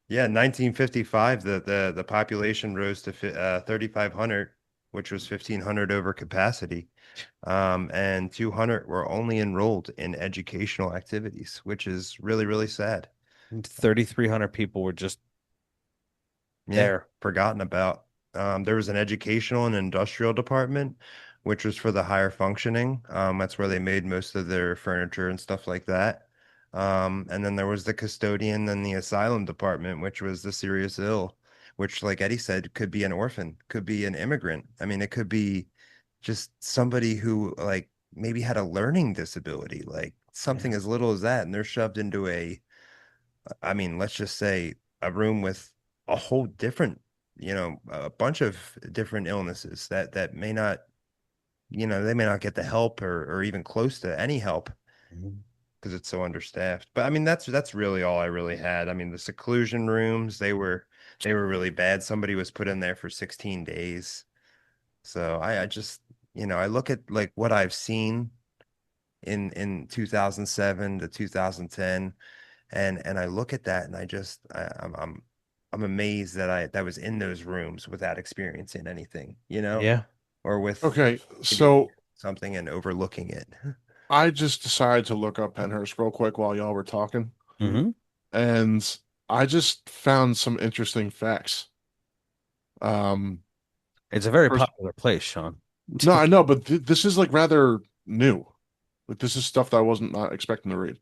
Yeah, 1955, the population rose to 3,500, which was 1,500 over capacity. And 200 were only enrolled in educational activities, which is really, really sad. 3,300 people were just Yeah, there. forgotten about. There was an educational and industrial department, which was for the higher functioning. That's where they made most of their furniture and stuff like that. And then there was the custodian and the asylum department, which was the serious ill, which, like Eddie said, could be an orphan, could be an immigrant. I mean, it could be just somebody who like maybe had a learning disability, like Yeah. something as little as that, and they're shoved into I mean, let's just say a room with a whole different, a bunch of different illnesses that may not, they may not get the help or even close to any help Mhm. because it's so understaffed. But I mean, that's really all I really had. I mean, the seclusion rooms, they were really bad. Somebody was put in there for 16 days. So I just, I look at like what I've seen in 2007 to 2010 and I look at that and I'm amazed that I was in those rooms without experiencing anything, Yeah. or with Okay, maybe so something and overlooking it. I just decided to look up Pennhurst real quick while y'all were talking, Hmm. and I just found some interesting facts. Um, It's a very first, popular place, Sean. no, I know, but this is like rather new. Like this is stuff that I wasn't not expecting to read.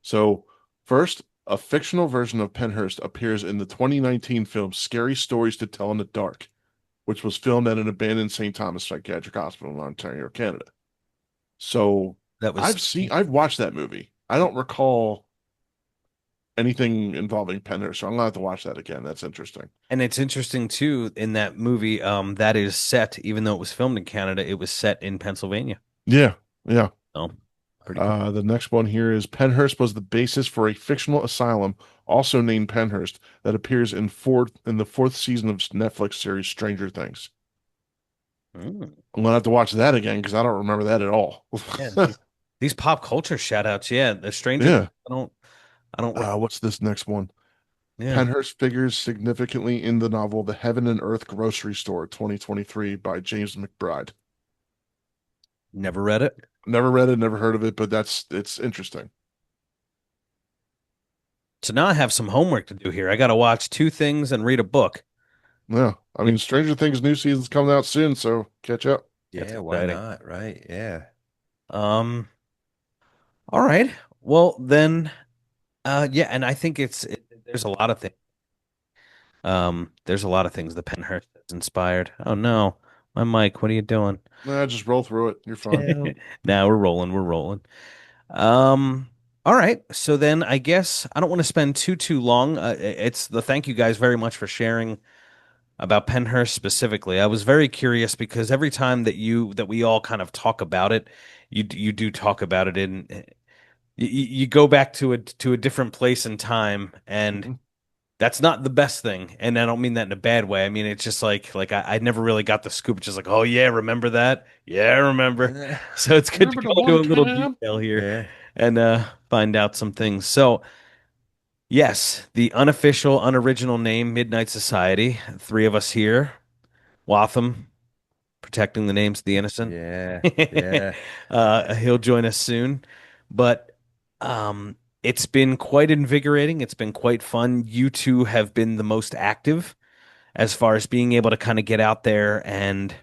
So, first, a fictional version of Pennhurst appears in the 2019 film Scary Stories to Tell in the Dark, which was filmed at an abandoned St. Thomas Psychiatric Hospital in Ontario, Canada. So, That was, I've watched that movie. I don't recall anything involving Pennhurst, so I'm gonna have to watch that again. That's interesting. and it's interesting too in that movie, that is set, even though it was filmed in Canada, it was set in Pennsylvania. Yeah, yeah. So pretty cool. The next one here is Pennhurst was the basis for a fictional asylum, also named Pennhurst, that appears in the fourth season of Netflix series Stranger Things. Mm. I'm gonna have to watch that again because I don't remember that at all. Yeah, these pop culture shout outs. Yeah, the Stranger Things. Yeah. I don't recall. What's this next one? Yeah, Pennhurst figures significantly in the novel The Heaven and Earth Grocery Store 2023 by James McBride. never read it. Never read it, never heard of it, but it's interesting. So now I have some homework to do here. I got to watch two things and read a book. Yeah. I mean, Stranger Things new season's coming out soon, so catch up. That's Yeah, why exciting. not? Right. Yeah. Um, all right. Well, then, yeah, and I think there's a lot of things. There's a lot of things the Pennhurst has inspired. Oh no, my mic, what are you doing? Nah, just roll through it. You're fine. Yeah. Now we're rolling, we're rolling. Um, all right. So then I guess I don't want to spend too long. It's the thank you guys very much for sharing about Pennhurst specifically. I was very curious because every time that we all kind of talk about it, you do talk about it in you go back to a different place and time, and Mhm. that's not the best thing. And I don't mean that in a bad way. I mean it's just like I never really got the scoop. It's just like, oh yeah, remember that? Yeah, I remember. So it's good to Remember go the into one a little time? detail here Yeah. and find out some things. So yes, the unofficial, unoriginal name, Midnight Society. Three of us here. Watham, protecting the names of the innocent. Yeah. Yeah. He'll join us soon. But it's been quite invigorating. It's been quite fun. You two have been the most active as far as being able to kind of get out there and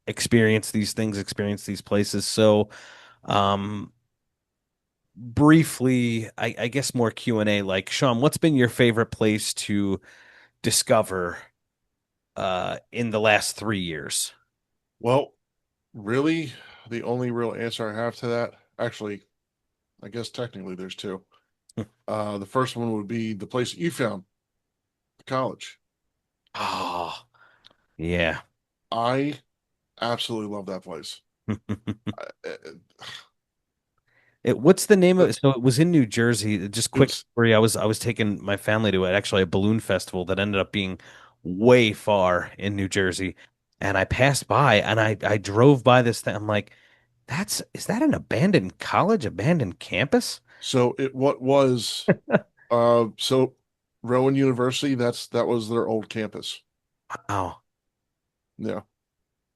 experience these things, experience these places. So, um, briefly, I guess more Q&A, like Sean, what's been your favorite place to discover in the last 3 years? Well, really, the only real answer I have to that, actually, I guess technically there's two. The first one would be the place you found, the college. Oh, yeah. I absolutely love that place. I- What's the name of the, it? So it was in New Jersey. Just it quick was story. I was taking my family to actually a balloon festival that ended up being way far in New Jersey. And I passed by and I drove by this thing. I'm like, is that an abandoned college, abandoned campus? so it what was so Rowan University, that was their old campus. Wow. Yeah.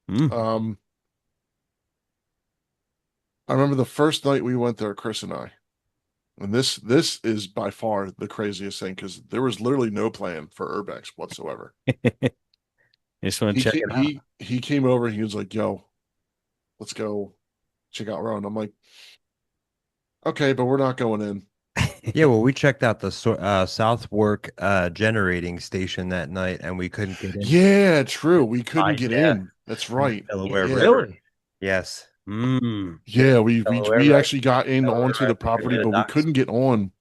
Mm. Um, I remember the first night we went there, Chris and I, and this is by far the craziest thing because there was literally no plan for urbex whatsoever. Just want to check it out. He came over and he was like, "Yo, let's go check out Rowan." I'm like, "Okay, but we're not going in." Yeah, well, we checked out the Southwark generating station that night, and we couldn't get in. Yeah, true. We couldn't Fine get death in. That's in the right. Delaware Yeah. River. Really? Yes. Mm. Yeah, Yeah, Delaware, we right? actually got in Delaware, onto right the near property, the but we docks. couldn't get on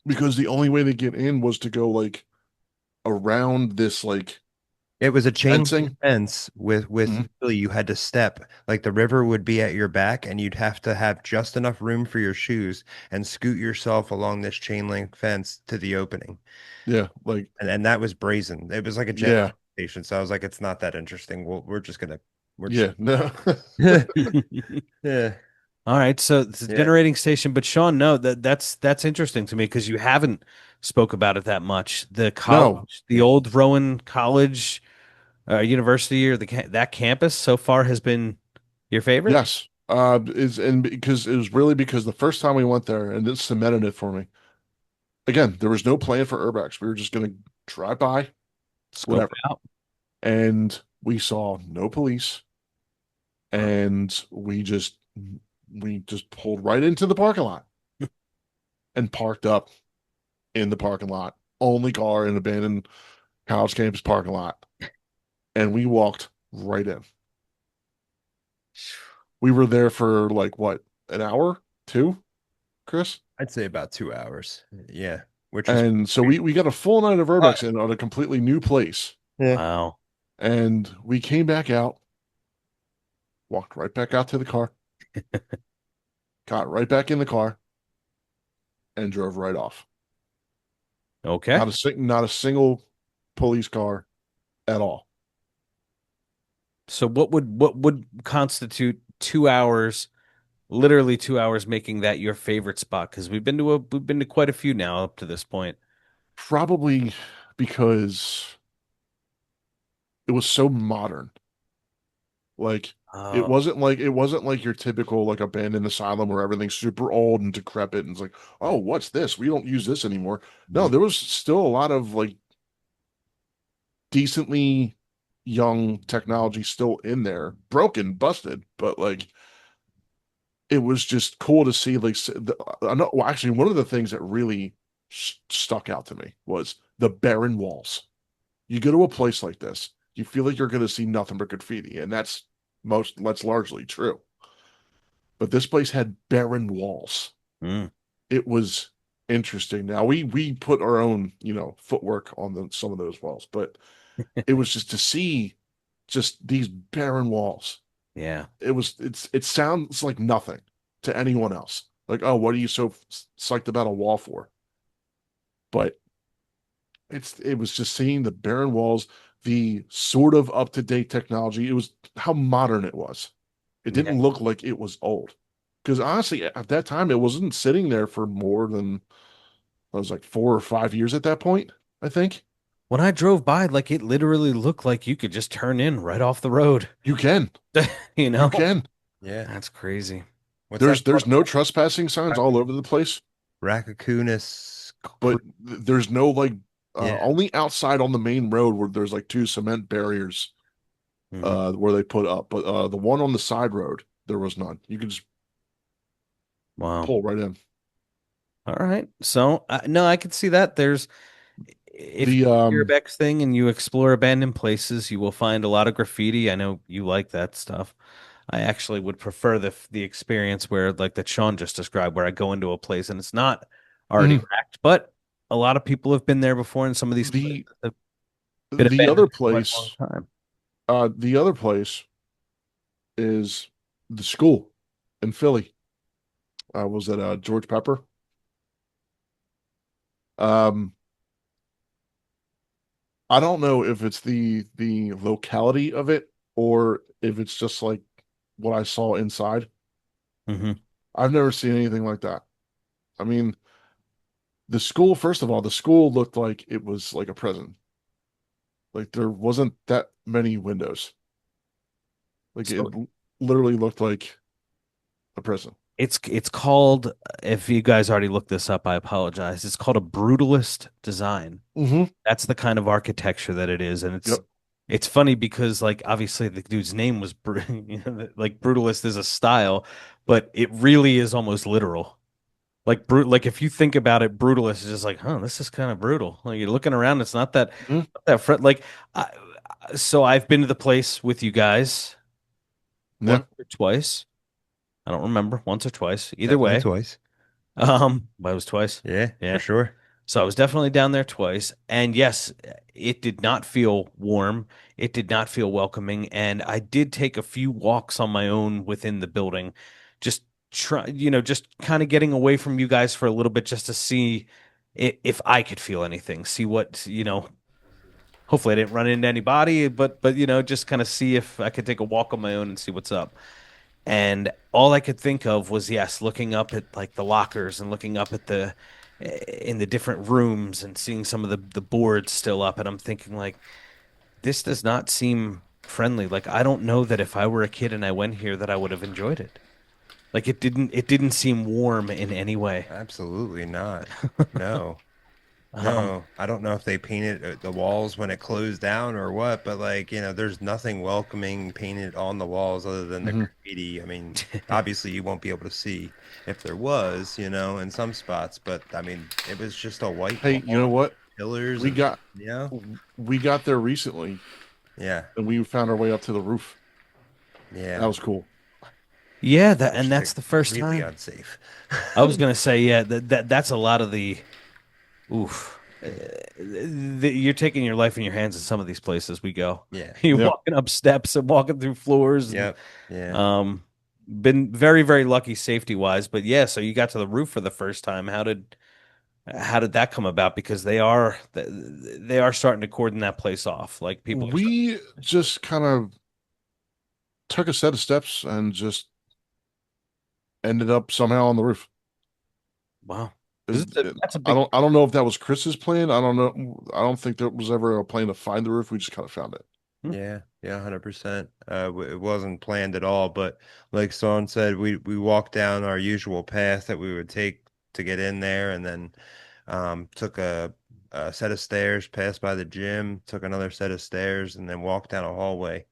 because the only way to get in was to go like around this like It was a chain link fencing. fence with Mhm. really you had to step like the river would be at your back, and you'd have to have just enough room for your shoes and scoot yourself along this chain link fence to the opening. Yeah, like And that was brazen. It was like a generating yeah, station, so I was like, it's not that interesting. We're just yeah, no. yeah. All right, so it's a Yeah. generating station, but Sean, no, that's interesting to me because you haven't spoke about it that much. The No. college, the old Rowan College, university, or that campus so far has been your favorite. Yes. Is and because it was really because the first time we went there and it cemented it for me. Again, there was no plan for urbex. We were just gonna drive by, Scope whatever. it out. And we saw no police and we just pulled right into the parking lot and parked up in the parking lot. Only car in abandoned college campus parking lot. And we walked right in. We were there for like what, an hour, two, Chris? I'd say about 2 hours. Yeah. Which is And so we got a full night of But urbex in on a completely new place. yeah. Wow. And we came back out, walked right back out to the car, got right back in the car, and drove right off. Okay. Not a single police car at all. So what would constitute 2 hours, literally 2 hours, making that your favorite spot? Because we've been to quite a few now up to this point. Probably because it was so modern. Like Oh. it wasn't like your typical like abandoned asylum where everything's super old and decrepit and it's like, oh, what's this? We don't use this anymore. No, Mhm. there was still a lot of like decently young technology still in there, broken, busted, but like it was just cool to see. Like, I know, well, actually, one of the things that really stuck out to me was the barren walls. You go to a place like this, you feel like you're going to see nothing but graffiti, and that's largely true. But this place had barren walls. Mm. It was interesting. Now we put our own footwork on some of those walls, but it was just to see just these barren walls. Yeah. It sounds like nothing to anyone else. Like, oh, what are you so psyched about a wall for? But it was just seeing the barren walls, the sort of up to date technology. It was how modern it was. It Yeah. didn't look like it was old. Because honestly, at that time, it wasn't sitting there for more than I was like 4 or 5 years at that point, I think. When I drove by, like it literally looked like you could just turn in right off the road. You can. You You know? can. Yeah. That's crazy. What's that There's no called? trespassing signs all over the place. Raccoonus But there's no like Yeah. only outside on the main road where there's like two cement barriers Mhm. where they put up, but the one on the side road there was none. You could just Wow. pull right in. All right. So no, I can see that. If The you do your Bex thing and you explore abandoned places, you will find a lot of graffiti. I know you like that stuff. I actually would prefer the experience where like that Sean just described, where I go into a place and it's not already mhm. wrecked, but a lot of people have been there before, and some of these places the have been the abandoned other for quite a long place time. the other place is the school in Philly. Was at George Pepper. Um, I don't know if it's the locality of it or if it's just like what I saw inside. Hmm. I've never seen anything like that. I mean, the school, first of all, the school looked like it was like a prison. Like there wasn't that many windows. Like it So literally looked like a prison. it's called. If you guys already looked this up, I apologize. It's called a brutalist design. Mm-hmm. That's the kind of architecture that it is, and Yep. it's funny because like obviously the dude's name was like brutalist is a style, but it really is almost literal. Like if you think about it, brutalist is just like, huh, this is kind of brutal. Like you're looking around, it's Mm-hmm. not that front. I, so I've been to the place with you guys Yeah. once or twice. I don't remember, once or twice. Either Definitely way, twice. but it was twice. Yeah, for Yeah. sure. So I was definitely down there twice. And yes, it did not feel warm. It did not feel welcoming. And I did take a few walks on my own within the building, just just kind of getting away from you guys for a little bit just to see if I could feel anything, see hopefully I didn't run into anybody, but just kind of see if I could take a walk on my own and see what's up. And all I could think of was, yes, looking up at like the lockers and looking up at in the different rooms and seeing some of the boards still up. And I'm thinking like, this does not seem friendly. Like, I don't know that if I were a kid and I went here that I would have enjoyed it. Like it didn't seem warm in any way. Absolutely not. No. Um, No, I don't know if they painted the walls when it closed down or what, but like, there's nothing welcoming painted on the walls other than the Mm-hmm. graffiti. I mean, obviously you won't be able to see if there was, in some spots, but I mean, it was just a white Hey, you wall, know what? pillars We and, got we got there recently yeah, and we found our way up to the roof. yeah, That was cool. yeah, which is that's the first really time. unsafe. I was gonna say, yeah, that's a lot of the oof. You're taking your life in your hands in some of these places we go. Yeah, You're Yeah. walking up steps and walking through floors and yep, yeah. um been very, very lucky safety wise. But yeah, so you got to the roof for the first time. How did that come about? Because they are starting to cordon that place off. Like people are starting. We just kind of took a set of steps and just ended up somehow on the roof. Wow. 'Cause It- it- that's a big. I don't know if that was Chris's plan. I don't know. I don't think there was ever a plan to find the roof. We just kind of found it. Hmm. Yeah, 100%. It wasn't planned at all, but like Son said, we walked down our usual path that we would take to get in there, and then took a set of stairs, passed by the gym, took another set of stairs, and then walked down a hallway,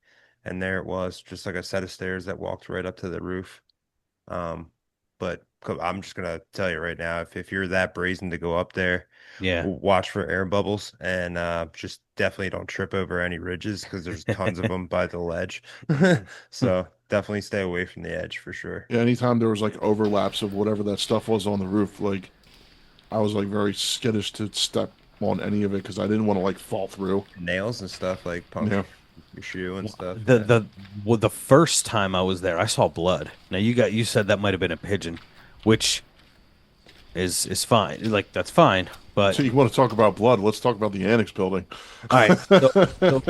and there it was, just like a set of stairs that walked right up to the roof. Um, but I'm just gonna tell you right now, if you're that brazen to go up there, Yeah. watch for air bubbles and just definitely don't trip over any ridges because there's tons of them by the ledge. So definitely stay away from the edge for sure. Yeah, anytime there was like overlaps of whatever that stuff was on the roof, like I was like very skittish to step on any of it because I didn't want to like fall through. Nails and stuff like puncture Yeah. your shoe and stuff. The Yeah. the well, the first time I was there, I saw blood. Now you said that might have been a pigeon, which is fine. Like that's fine. But So you want to talk about blood? Let's talk about the annex building. all right, so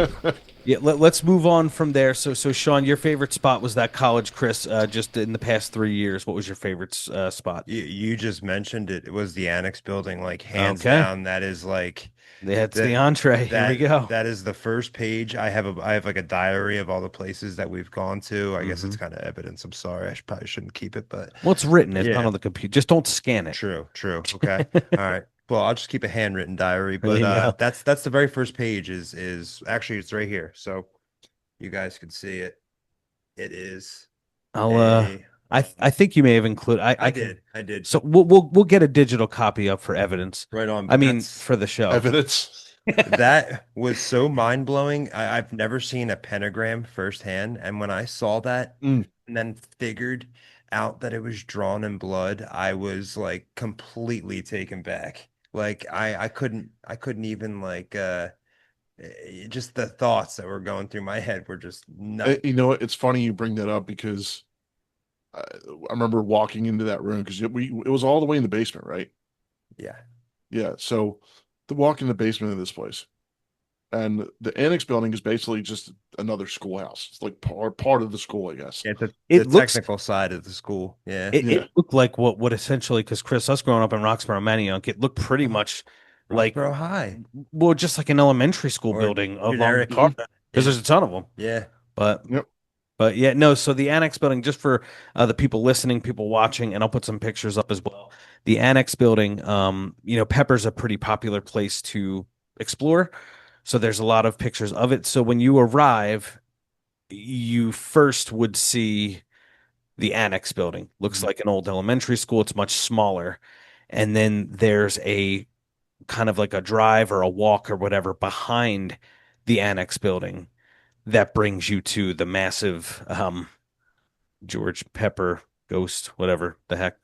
yeah, let's move on from there. So Sean, your favorite spot was that college, Chris. Just in the past 3 years, what was your favorite spot? You just mentioned it. It was the annex building, like hands Okay, down. That is like that's the that entree. Here we go. that is the first page. I have like a diary of all the places that we've gone to. I guess Hmm. it's kind of evidence. I'm sorry. Probably shouldn't keep it, but Well, it's written. It's not yeah, on the computer. Just don't scan it. true, true. Okay. All right. Well, I'll just keep a handwritten diary, There but you go. that's the very first page is actually it's right here. So you guys can see it. It is I'll a I think you may have included. I can. I did. So we'll get a digital copy up for evidence. Right on. I But mean, that's for the show. Evidence. that was so mind blowing. I've never seen a pentagram firsthand, and when I saw that Mm. and then figured out that it was drawn in blood, I was like completely taken back. Like I couldn't even like just the thoughts that were going through my head were just nuts. You know what? It's funny you bring that up because I remember walking into that room because it was all the way in the basement, right? Yeah. Yeah. So to walk in the basement of this place, and the annex building is basically just another schoolhouse. It's like part of the school, I guess. Yeah, the It looks technical side of the school. Yeah. Yeah. it looked like what essentially, because Chris, us growing up in Roxborough, Manayunk, it looked pretty much like, Roxborough High well, just like an elementary school or building along the generic. car, Mhm. because Yeah. there's a ton of them. Yeah. But Yep. But yeah, no. So the annex building, just for the people listening, people watching, and I'll put some pictures up as well. The annex building, Pepper's a pretty popular place to explore. So there's a lot of pictures of it. So when you arrive, you first would see the annex building. Looks Mhm. like an old elementary school. It's much smaller. And then there's a kind of like a drive or a walk or whatever behind the annex building that brings you to the massive George Pepper Ghost, whatever the heck,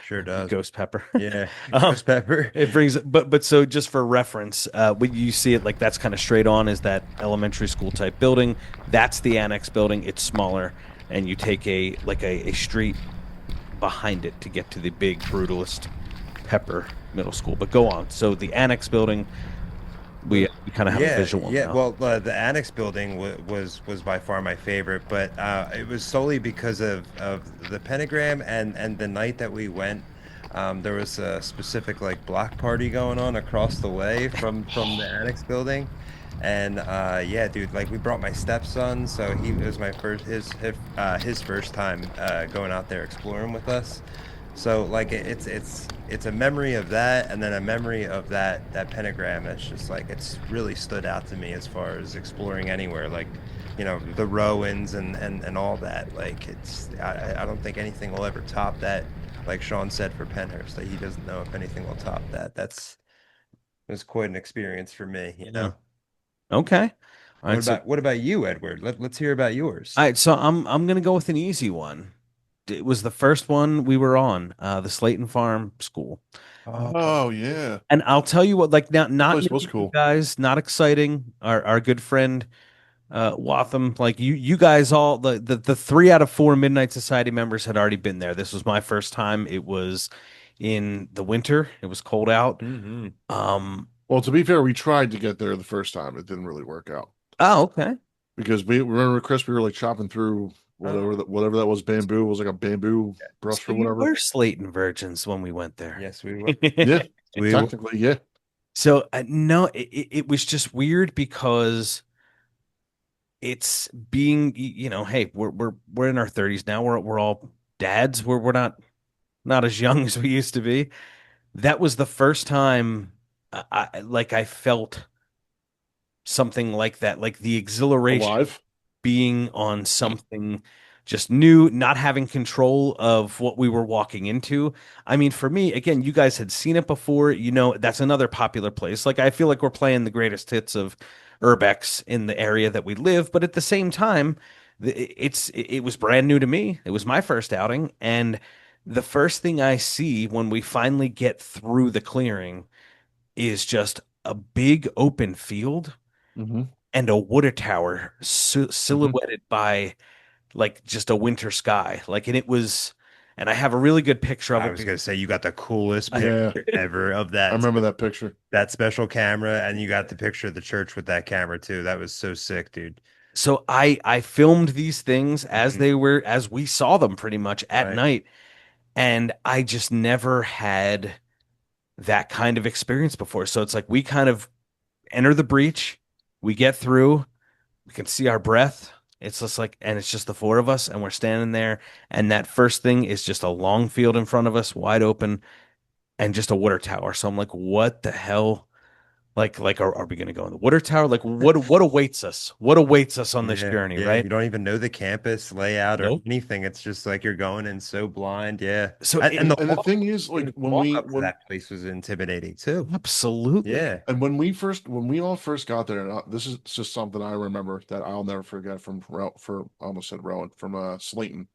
Sure does. Ghost Pepper. Yeah. um, Ghost pepper. it brings, but so just for reference, when you see it like that's kind of straight on, is that elementary school type building? That's the annex building. It's smaller, and you take a street behind it to get to the big brutalist Pepper Middle School. But go on. So the annex building, we kind of have a Yeah, visual yeah. now. Well, the annex building was by far my favorite, but it was solely because of the pentagram and the night that we went. There was a specific like block party going on across the way from the annex building, and yeah, dude, like we brought my stepson, so it was my first his first time going out there exploring with us. So like it's a memory of that, and then a memory of that pentagram. It's just like it's really stood out to me as far as exploring anywhere, like the Rowans and all that. Like I don't think anything will ever top that. Like Sean said for Pennhurst, that he doesn't know if anything will top that. It was quite an experience for me, you Yeah. know. Okay. All right. So What about you, Edward? Let's hear about yours. all right. So I'm gonna go with an easy one. It was the first one we were on, the Sleighton Farm School. Oh, Oh yeah. And I'll tell you what, like now, That not place was maybe you cool. guys, not exciting. Our good friend Watham, like you guys all the 3 out of 4 Midnight Society members had already been there. This was my first time. It was in the winter. It was cold out. hmm Um, Well, to be fair, we tried to get there the first time. It didn't really work out oh, okay. because we remember Chris. We were like chopping through whatever that was. Bamboo. It was like a bamboo brush So or you whatever. were Sleighton virgins when we went there. Yes, we were. Yeah, We were. technically, yeah. So no, it was just weird because it's being, hey, we're in our 30s now. We're all dads. We're not as young as we used to be. That was the first time I felt something like that, like the exhilaration Alive. being on something just new, not having control of what we were walking into. I mean, for me, again, you guys had seen it before. That's another popular place. Like, I feel like we're playing the greatest hits of Urbex in the area that we live, but at the same time, it was brand new to me. It was my first outing, and the first thing I see when we finally get through the clearing is just a big open field Hmm. and a water tower Hmm. silhouetted by like just a winter sky. Like, and it was, and I have a really good picture of I it. was gonna say you got the coolest Yeah, picture ever of I remember that picture. that special camera, and you got the picture of the church with that camera too. That was so sick, dude. So I filmed these things Mhm. as we saw them pretty much at Right. night, and I just never had that kind of experience before. So it's like we kind of enter the breach, we get through, we can see our breath. It's just like, and it's just the four of us, and we're standing there, and that first thing is just a long field in front of us, wide open, and just a water tower. So I'm like, what the hell? Like, are we going to go in the water tower? Like, what awaits us? What awaits us on this Yeah, journey, yeah. right? You don't even know the campus layout or Nope. anything. It's just like you're going in so blind. Yeah. So And it the And the walk, thing is, and like the when walk we up to when that place was intimidating too. absolutely. Yeah. and when we all first got there, and this is just something I remember that I'll never forget from I almost said Rowan from Sleighton.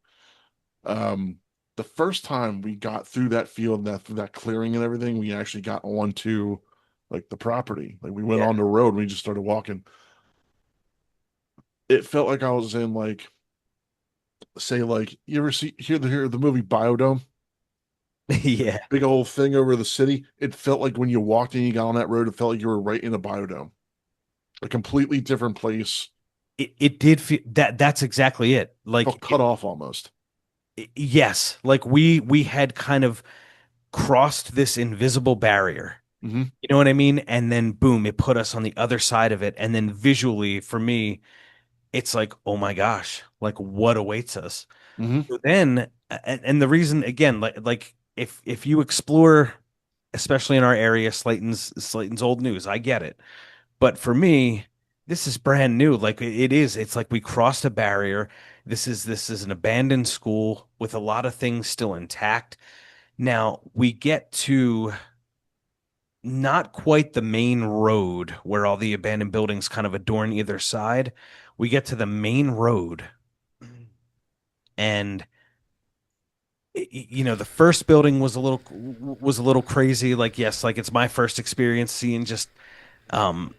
Um, the first time we got through that field, that clearing and everything, we actually got onto like the property. Like we went Yeah. on the road and we just started walking. It felt like I was in like say like you ever hear the movie Biodome? The Yeah. big old thing over the city. It felt like when you walked in, you got on that road, it felt like you were right in a biodome, a completely different place. It did feel that's exactly it. Felt cut off almost. Yes, like we had kind of crossed this invisible barrier. Hmm. You know what I mean? And then boom, it put us on the other side of it. And then visually for me, it's like, oh my gosh, like what awaits us? Hmm. So then, and the reason again, like if you explore, especially in our area, Slayton's old news, I get it. But for me, this is brand new. Like it is. It's like we crossed a barrier. This is an abandoned school with a lot of things still intact. Now we get to not quite the main road where all the abandoned buildings kind of adorn either side. We get to the main road, and the first building was a little crazy. Like yes, like it's my first experience seeing just um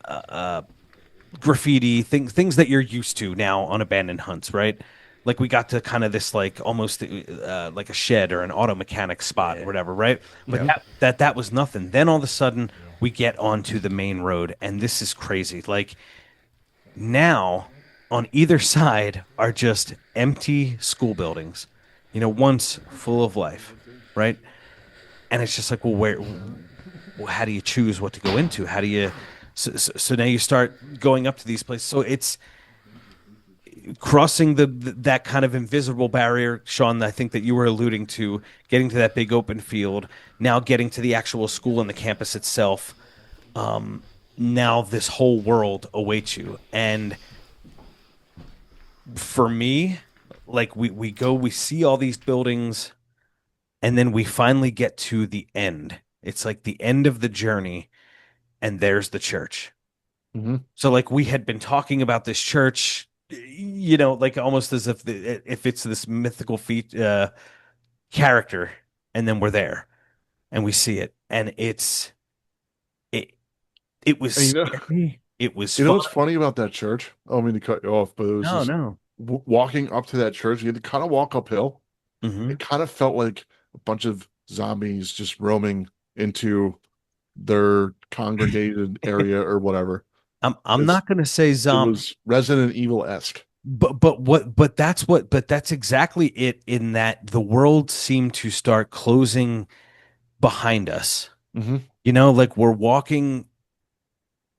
uh graffiti things that you're used to now on abandoned hunts, right? Like we got to kind of this like almost like a shed or an auto mechanic spot or Yeah. whatever, right? But Yep. that was nothing. Then all of a sudden we get onto the main road, and this is crazy. Like now on either side are just empty school buildings, once full of life, right? And it's just like, well, how do you choose what to go into? How do you so now you start going up to these places. So it's crossing that kind of invisible barrier, Sean, I think that you were alluding to, getting to that big open field, now getting to the actual school and the campus itself. Um, Now this whole world awaits you. And for me, like we see all these buildings, and then we finally get to the end. It's like the end of the journey, and there's the church. Hmm. So like we had been talking about this church, like almost as if it's this mythical character, and then we're there and we see it, and it it was And scary. It was you know fun. what's funny about that church? I don't mean to cut you off, but it was No, just no. walking up to that church. You had to kind of walk uphill. Hmm. It kind of felt like a bunch of zombies just roaming into their congregated area or whatever. I'm It's not gonna say it zombie, was Resident Evil-esque. but that's exactly it. In that the world seemed to start closing behind us. Hmm. Like we're walking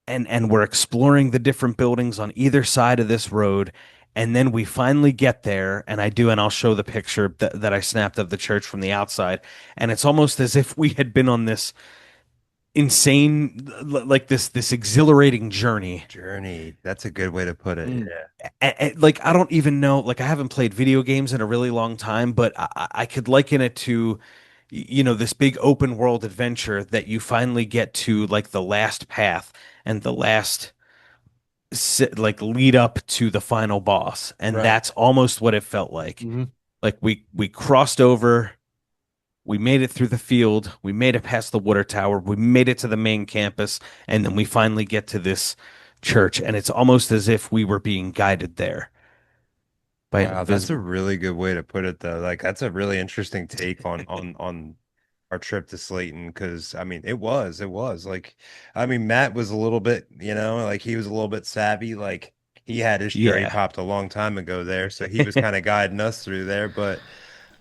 and we're exploring the different buildings on either side of this road, and then we finally get there, and I'll show the picture that I snapped of the church from the outside, and it's almost as if we had been on this insane, like this exhilarating journey. Journey. That's a good way to put it. Mm. Yeah. Like I don't even know, like I haven't played video games in a really long time, but I could liken it to this big open world adventure that you finally get to, like the last path and the last like lead up to the final boss, and Right. that's almost what it felt like. Hmm. Like we crossed over, we made it through the field, we made it past the water tower, we made it to the main campus, and then we finally get to this church, and it's almost as if we were being guided there by an Wow, that's a invisible. really good way to put it though. Like that's a really interesting take on our trip to Slayton because I mean it was like I mean Matt was a little bit, like he was a little bit savvy, like he had his cherry Yeah. popped a long time ago there, so he was kind of guiding us through there, but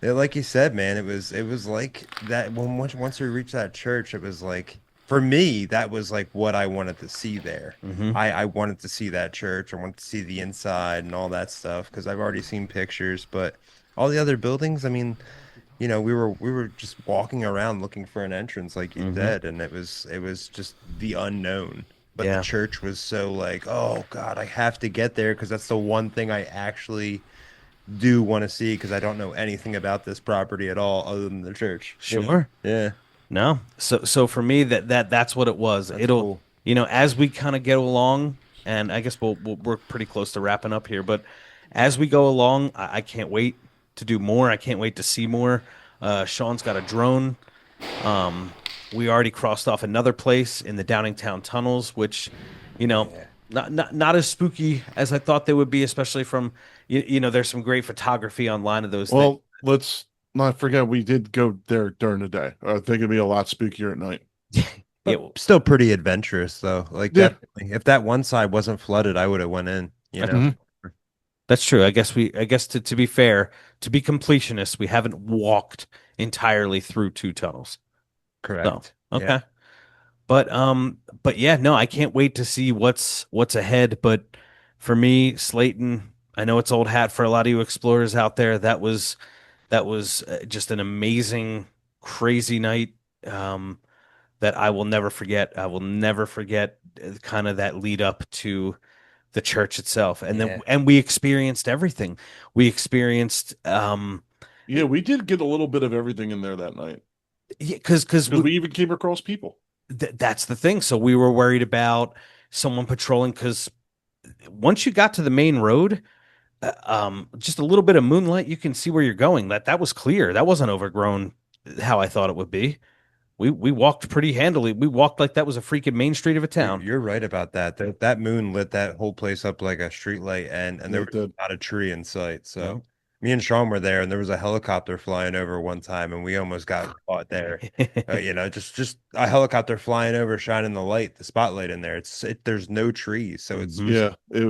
yeah, like you said, man, it was like that when once we reached that church, it was like for me, that was like what I wanted to see there. Hmm. I wanted to see that church. I wanted to see the inside and all that stuff because I've already seen pictures, but all the other buildings, I mean, we were just walking around looking for an entrance, like you Mm-hmm. said, and it was just the unknown. But the Yeah. church was so like, oh God, I have to get there because that's the one thing I actually do want to see because I don't know anything about this property at all other than the church. Sure. Yeah, No. So for me that's what it was. that's It'll, cool. as we kind of get along, and I guess we're pretty close to wrapping up here, but as we go along, I can't wait to do more. I can't wait to see more. Sean's got a drone. Um, we already crossed off another place in the Downingtown tunnels, which, Yeah. not as spooky as I thought they would be, especially from there's some great photography online of those things. Well, let's not forget we did go there during the day. I think it'd be a lot spookier at night. Yeah, But still pretty adventurous though. Like Yeah. definitely, if that one side wasn't flooded, I would have went in, you know. Mhm. that's true. I guess to be fair, to be completionists, we haven't walked entirely through two tunnels. So, Correct. Yeah. okay. But yeah, no, I can't wait to see what's ahead. But for me, Sleighton, I know it's old hat for a lot of you explorers out there. That was just an amazing, crazy night that I will never forget. I will never forget kind of that lead up to the church itself, and then Yeah. and we experienced everything. We experienced Yeah, we did get a little bit of everything in there that night because because we even came across people. that's the thing. So we were worried about someone patrolling because once you got to the main road, just a little bit of moonlight, you can see where you're going. That was clear. That wasn't overgrown how I thought it would be. We walked pretty handily. We walked like that was a freaking main street of a You're, town. you're right about that. That moon lit that whole place up like a street light, and Yeah, there it was did. not a tree in sight. No. So me and Sean were there, and there was a helicopter flying over one time, and we almost got caught there. Just a helicopter flying over, shining the spotlight in there. There's no trees, so it's Mhm. just Yeah, it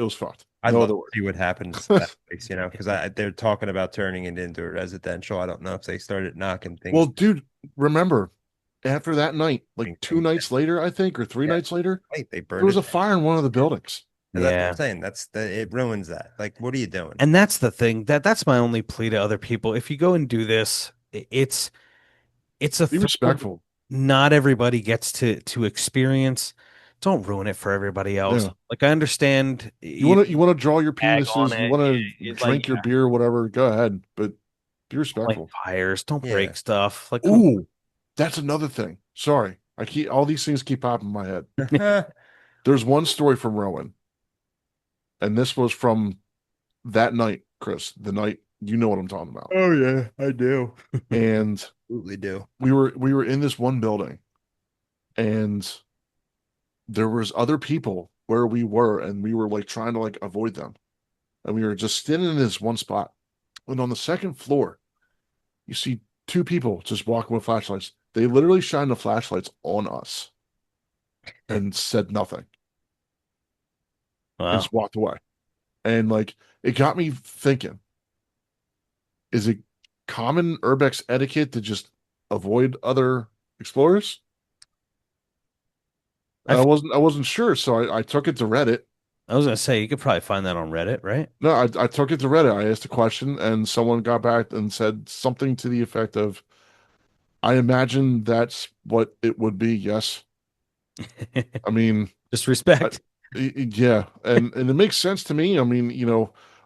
was fucked. I'd No love other to word. see what happens to that place, because they're talking about turning it into a residential. I don't know if they started knocking Well, things. dude, remember after that night, like two Things down. nights later, I think, or three Yeah, nights later, right. They there burned was it a fire in one of the buildings. And that's what I'm Yeah. saying. It ruins that. Like, what are you doing? And that's the thing. That's my only plea to other people. If you go and do this, it's a Be thrill respectful. not everybody gets to experience. Don't ruin it for everybody else. Yeah. Like I understand You want to draw your tag on penises, you it. want to Like drink your beer, whatever, go ahed, but be light respectful. fires. Don't Yeah. break stuff. Like come Ooh, that's another thing. Sorry. I keep all these things keep popping in my head. There's one story from Rowan, and this was from that night, Chris, the night you know what I'm talking about. Oh yeah, I do. And Absolutely do. we were in this one building, and there was other people where we were, and we were like trying to like avoid them. And we were just standing in this one spot. And on the second floor, you see two people just walking with flashlights. They literally shined the flashlights on us and said nothing and wow. just walked away. And like it got me thinking, is it common urbex etiquette to just avoid other explorers? I, I f- wasn't I wasn't sure, so I took it to Reddit. I was gonna say you could probably find that on Reddit, right? No, I took it to Reddit. I asked a question, and someone got back and said something to the effect of, "I imagine that's what it would be." Yes, I mean, Just I, respect. yeah, and it makes sense to me. I mean,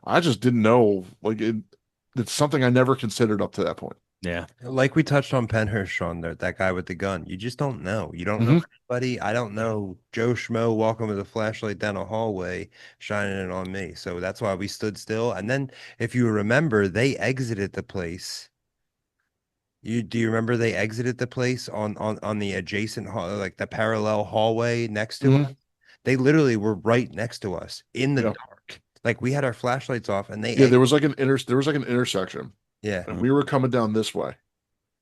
I just didn't know. Like it's something I never considered up to that point. Yeah. Like we touched on Pennhurst, Sean, there, that guy with the gun. You just don't know. You don't know Hmm. anybody. I don't know Joe Schmo walking with a flashlight down a hallway, shining it on me. So that's why we stood still. And then, if you remember, they exited the place. Do you remember they exited the place on the adjacent hall, like the parallel hallway next to us? Hmm. They literally were right next to us in the Yeah, dark. Like we had our flashlights off, and they yeah. ex There was like an intersection, yeah. and we were coming down this way,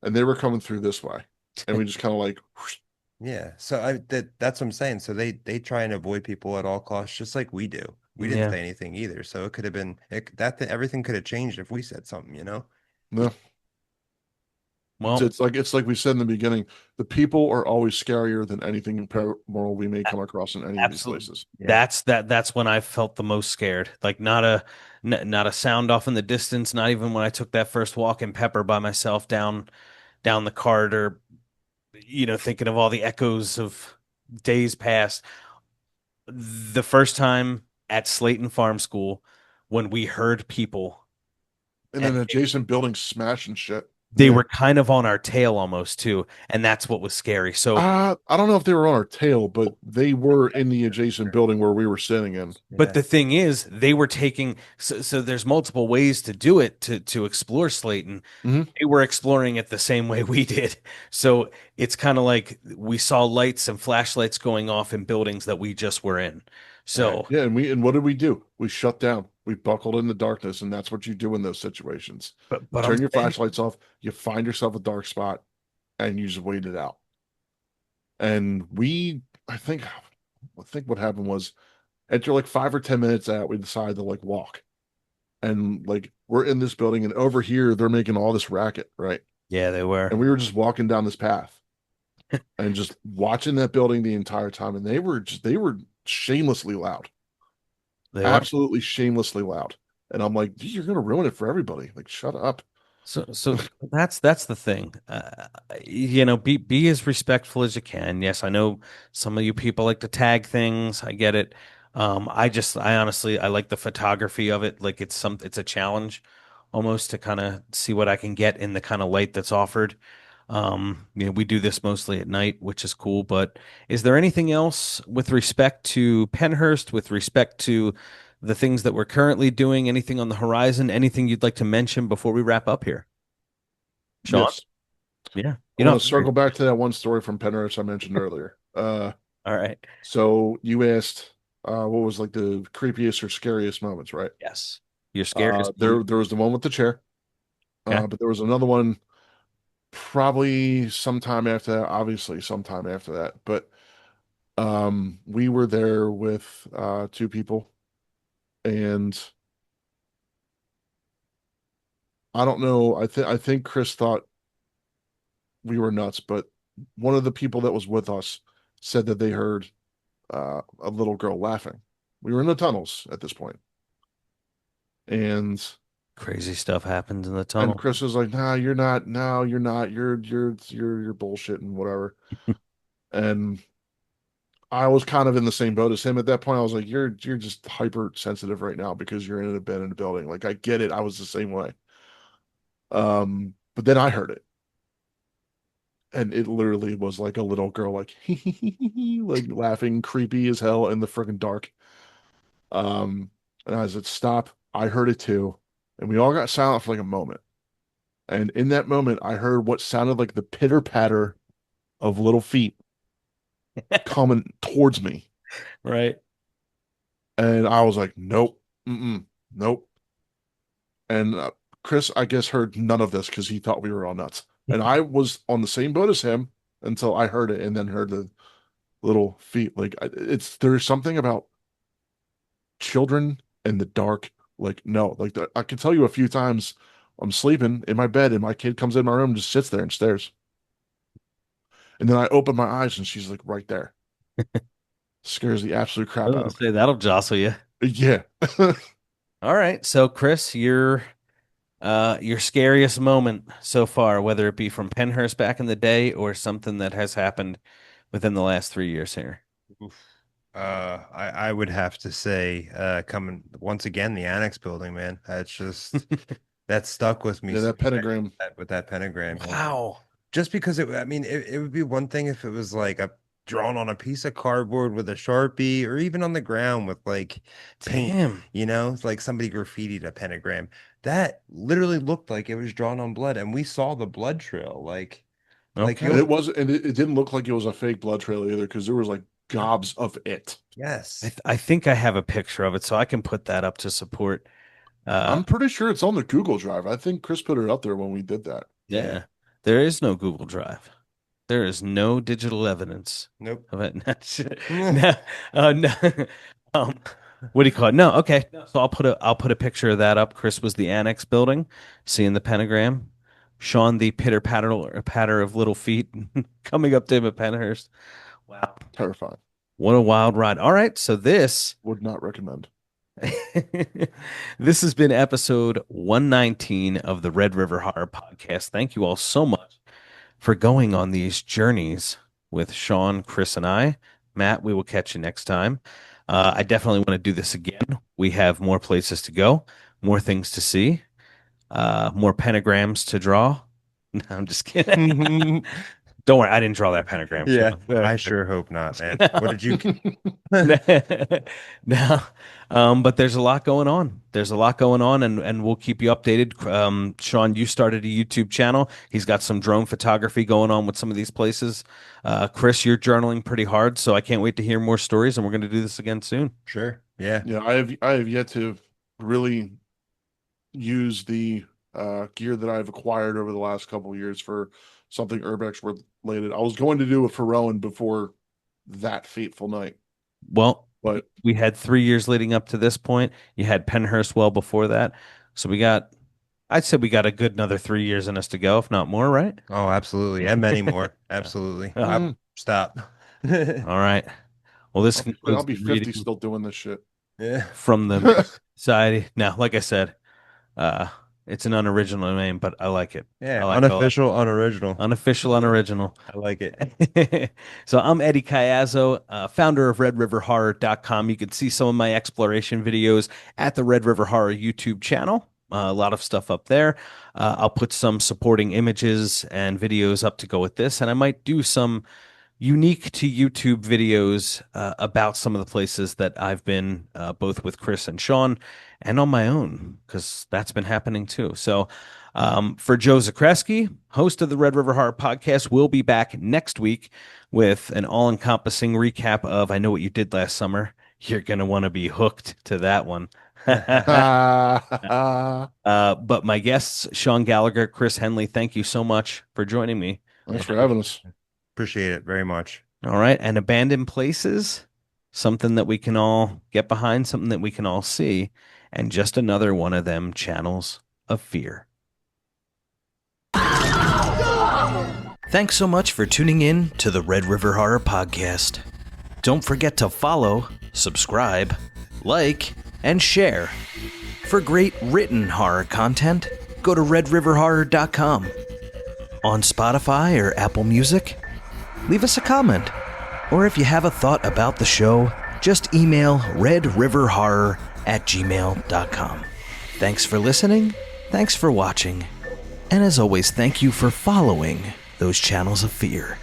and they were coming through this way, and we just kind of like, whoosh. Yeah, so that's what I'm saying. So they try and avoid people at all costs, just like we do. We didn't Yeah. say anything either, so it could have been everything could have changed if we said something, No, Well, It's like we said in the beginning, the people are always scarier than anything paranormal we may come across in any of these absolutely. places. Yeah. That's when I felt the most scared. Like not a sound off in the distance, not even when I took that first walk in Pepper by myself down the corridor, thinking of all the echoes of days past. The first time at Sleighton Farm School when we heard people And and then adjacent buildings smashing shit. they Yeah. were kind of on our tail almost too, and that's what was scary. So I don't know if they were on our tail, but they were in the adjacent building where we were sitting in. but Yeah. the thing is, they were taking so there's multiple ways to do it to explore Slayton. Hmm. They were exploring it the same way we did. So it's kind of like we saw lights and flashlights going off in buildings that we just were in. Right. So, Yeah, and what did we do? We shut down. We buckled in the darkness, and that's what you do in those situations. You but I'm turn your saying, flashlights off, you find yourself a dark spot, and you just wait it out. And I think what happened was after like 5 or 10 minutes out, we decided to like walk. And like we're in this building, and over here they're making all this racket, right? yeah, they were. And we were just walking down this path and just watching that building the entire time. And they were shamelessly loud, They were. absolutely shamelessly loud. And I'm like, "Dude, you're gonna ruin it for everybody. Like, shut up." So that's the thing. Be as respectful as you can. Yes, I know some of you people like to tag things. I get it. I honestly I like the photography of it. Like it's a challenge almost to kind of see what I can get in the kind of light that's offered. We do this mostly at night, which is cool. But is there anything else with respect to Pennhurst, with respect to the things that we're currently doing, anything on the horizon, anything you'd like to mention before we wrap up here? Sean? Yes. Yeah. I want to circle back to that one story from Penrose I mentioned earlier. All right. So you asked what was like the creepiest or scariest moments, right? Yes. Your scariest There moment. there was the one with the chair. Okay. But there was another one probably sometime after that, obviously sometime after that. But we were there with two people, and I don't know, I think Chris thought we were nuts, but one of the people that was with us said that they heard a little girl laughing. We were in the tunnels at this point, and Crazy stuff happens in the and tunnel. Chris was like, "Nah, you're not. No, you're not. You're bullshitting, whatever." And I was kind of in the same boat as him at that point. I was like, "You're just hypersensitive right now because you're in a bed in a building. Like, I get it. I was the same way." But then I heard it, and it literally was like a little girl, like like laughing, creepy as hell in the freaking dark. And I said, "Stop." I heard it too, and we all got silent for like a moment. And in that moment, I heard what sounded like the pitter patter of little feet coming towards me. Right. And I was like, nope, nope. And Chris, I guess, heard none of this because he thought we were all nuts. And I was on the same boat as him until I heard it and then heard the little feet. Like, there's something about children in the dark. Like, no, like, I can tell you a few times I'm sleeping in my bed and my kid comes in my room and just sits there and stares. And then I open my eyes and she's like right there. Scares the absolute I crap was out gonna of me. say that'll jostle you. Yeah. All right. So Chris, your scariest moment so far, whether it be from Pennhurst back in the day or something that has happened within the last 3 years here. Oof. I would have to say, coming once again, the annex building, man. That's just that stuck with me Yeah, so that pentagram. with that pentagram. Wow. Just because I mean, it would be one thing if it was like a drawn on a piece of cardboard with a Sharpie, or even on the ground with like paint, Damn. it's like somebody graffitied a pentagram. That literally looked like it was drawn on blood, and we saw the blood trail. Like Okay. And you'll, it didn't look like it was a fake blood trail either because there was like gobs of it. yes. I think I have a picture of it, so I can put that up to support. Uh, I'm pretty sure it's on the Google Drive. I think Chris put it up there when we did that. yeah. There is no Google Drive. There is no digital evidence Nope. of it. No, no. Um, what do you call it? No, okay. So I'll put a picture of that up. Chris was the annex building, seeing the pentagram. Sean, the patter of little feet coming up to him at Pennhurst. Wow. Terrifying. What a wild ride. All right. So this Would not recommend. this has been episode 119 of the Red River Horror Podcast. Thank you all so much for going on these journeys with Sean, Chris, and I. Matt, we will catch you next time. I definitely want to do this again. We have more places to go, more things to see, more pentagrams to draw. No, I'm just kidding. Don't worry, I didn't draw that pentagram. Yeah, Sean. I sure hope not, man. What did you? No, but there's a lot going on. There's a lot going on, and we'll keep you updated. Sean, you started a YouTube channel. He's got some drone photography going on with some of these places. Chris, you're journaling pretty hard, so I can't wait to hear more stories, and we're going to do this again soon. Sure. Yeah. Yeah, I have yet to really use the gear that I've acquired over the last couple of years for something urbex related. I was going to do it for Rowan before that fateful night. Well, But we had 3 years leading up to this point. You had Pennhurst well before that. So I'd say we got a good another 3 years in us to go, if not more, right? Oh, absolutely, and many more. Absolutely. Stop. All right. Well, this I'll concludes be the 50 reading still doing this shit. Yeah. from the society. Now, like I said, it's an unoriginal name, but I like it. Yeah. I like Unofficial, unoriginal. Unofficial, unoriginal. I like it. So I'm Eddie Caiazzo, founder of RedRiverHorror.com. You can see some of my exploration videos at the Red River Horror YouTube channel. A lot of stuff up there. I'll put some supporting images and videos up to go with this, and I might do some unique to YouTube videos about some of the places that I've been, both with Chris and Sean, and on my own, because that's been happening too. So for Joe Zakreski, host of the Red River Horror Podcast, we'll be back next week with an all-encompassing recap of I Know What You Did Last Summer. You're going to want to be hooked to that one. But my guests, Sean Gallagher, Chris Henley, thank you so much for joining me. Thanks for having us. Appreciate it very much. All right. And abandoned places, something that we can all get behind, something that we can all see, and just another one of them channels of fear. Thanks so much for tuning in to the Red River Horror Podcast. Don't forget to follow, subscribe, like, and share. For great written horror content, go to redriverhorror.com. On Spotify or Apple Music, leave us a comment. Or if you have a thought about the show, just email redriverhorror@gmail.com. Thanks for listening, thanks for watching, and as always, thank you for following those channels of fear.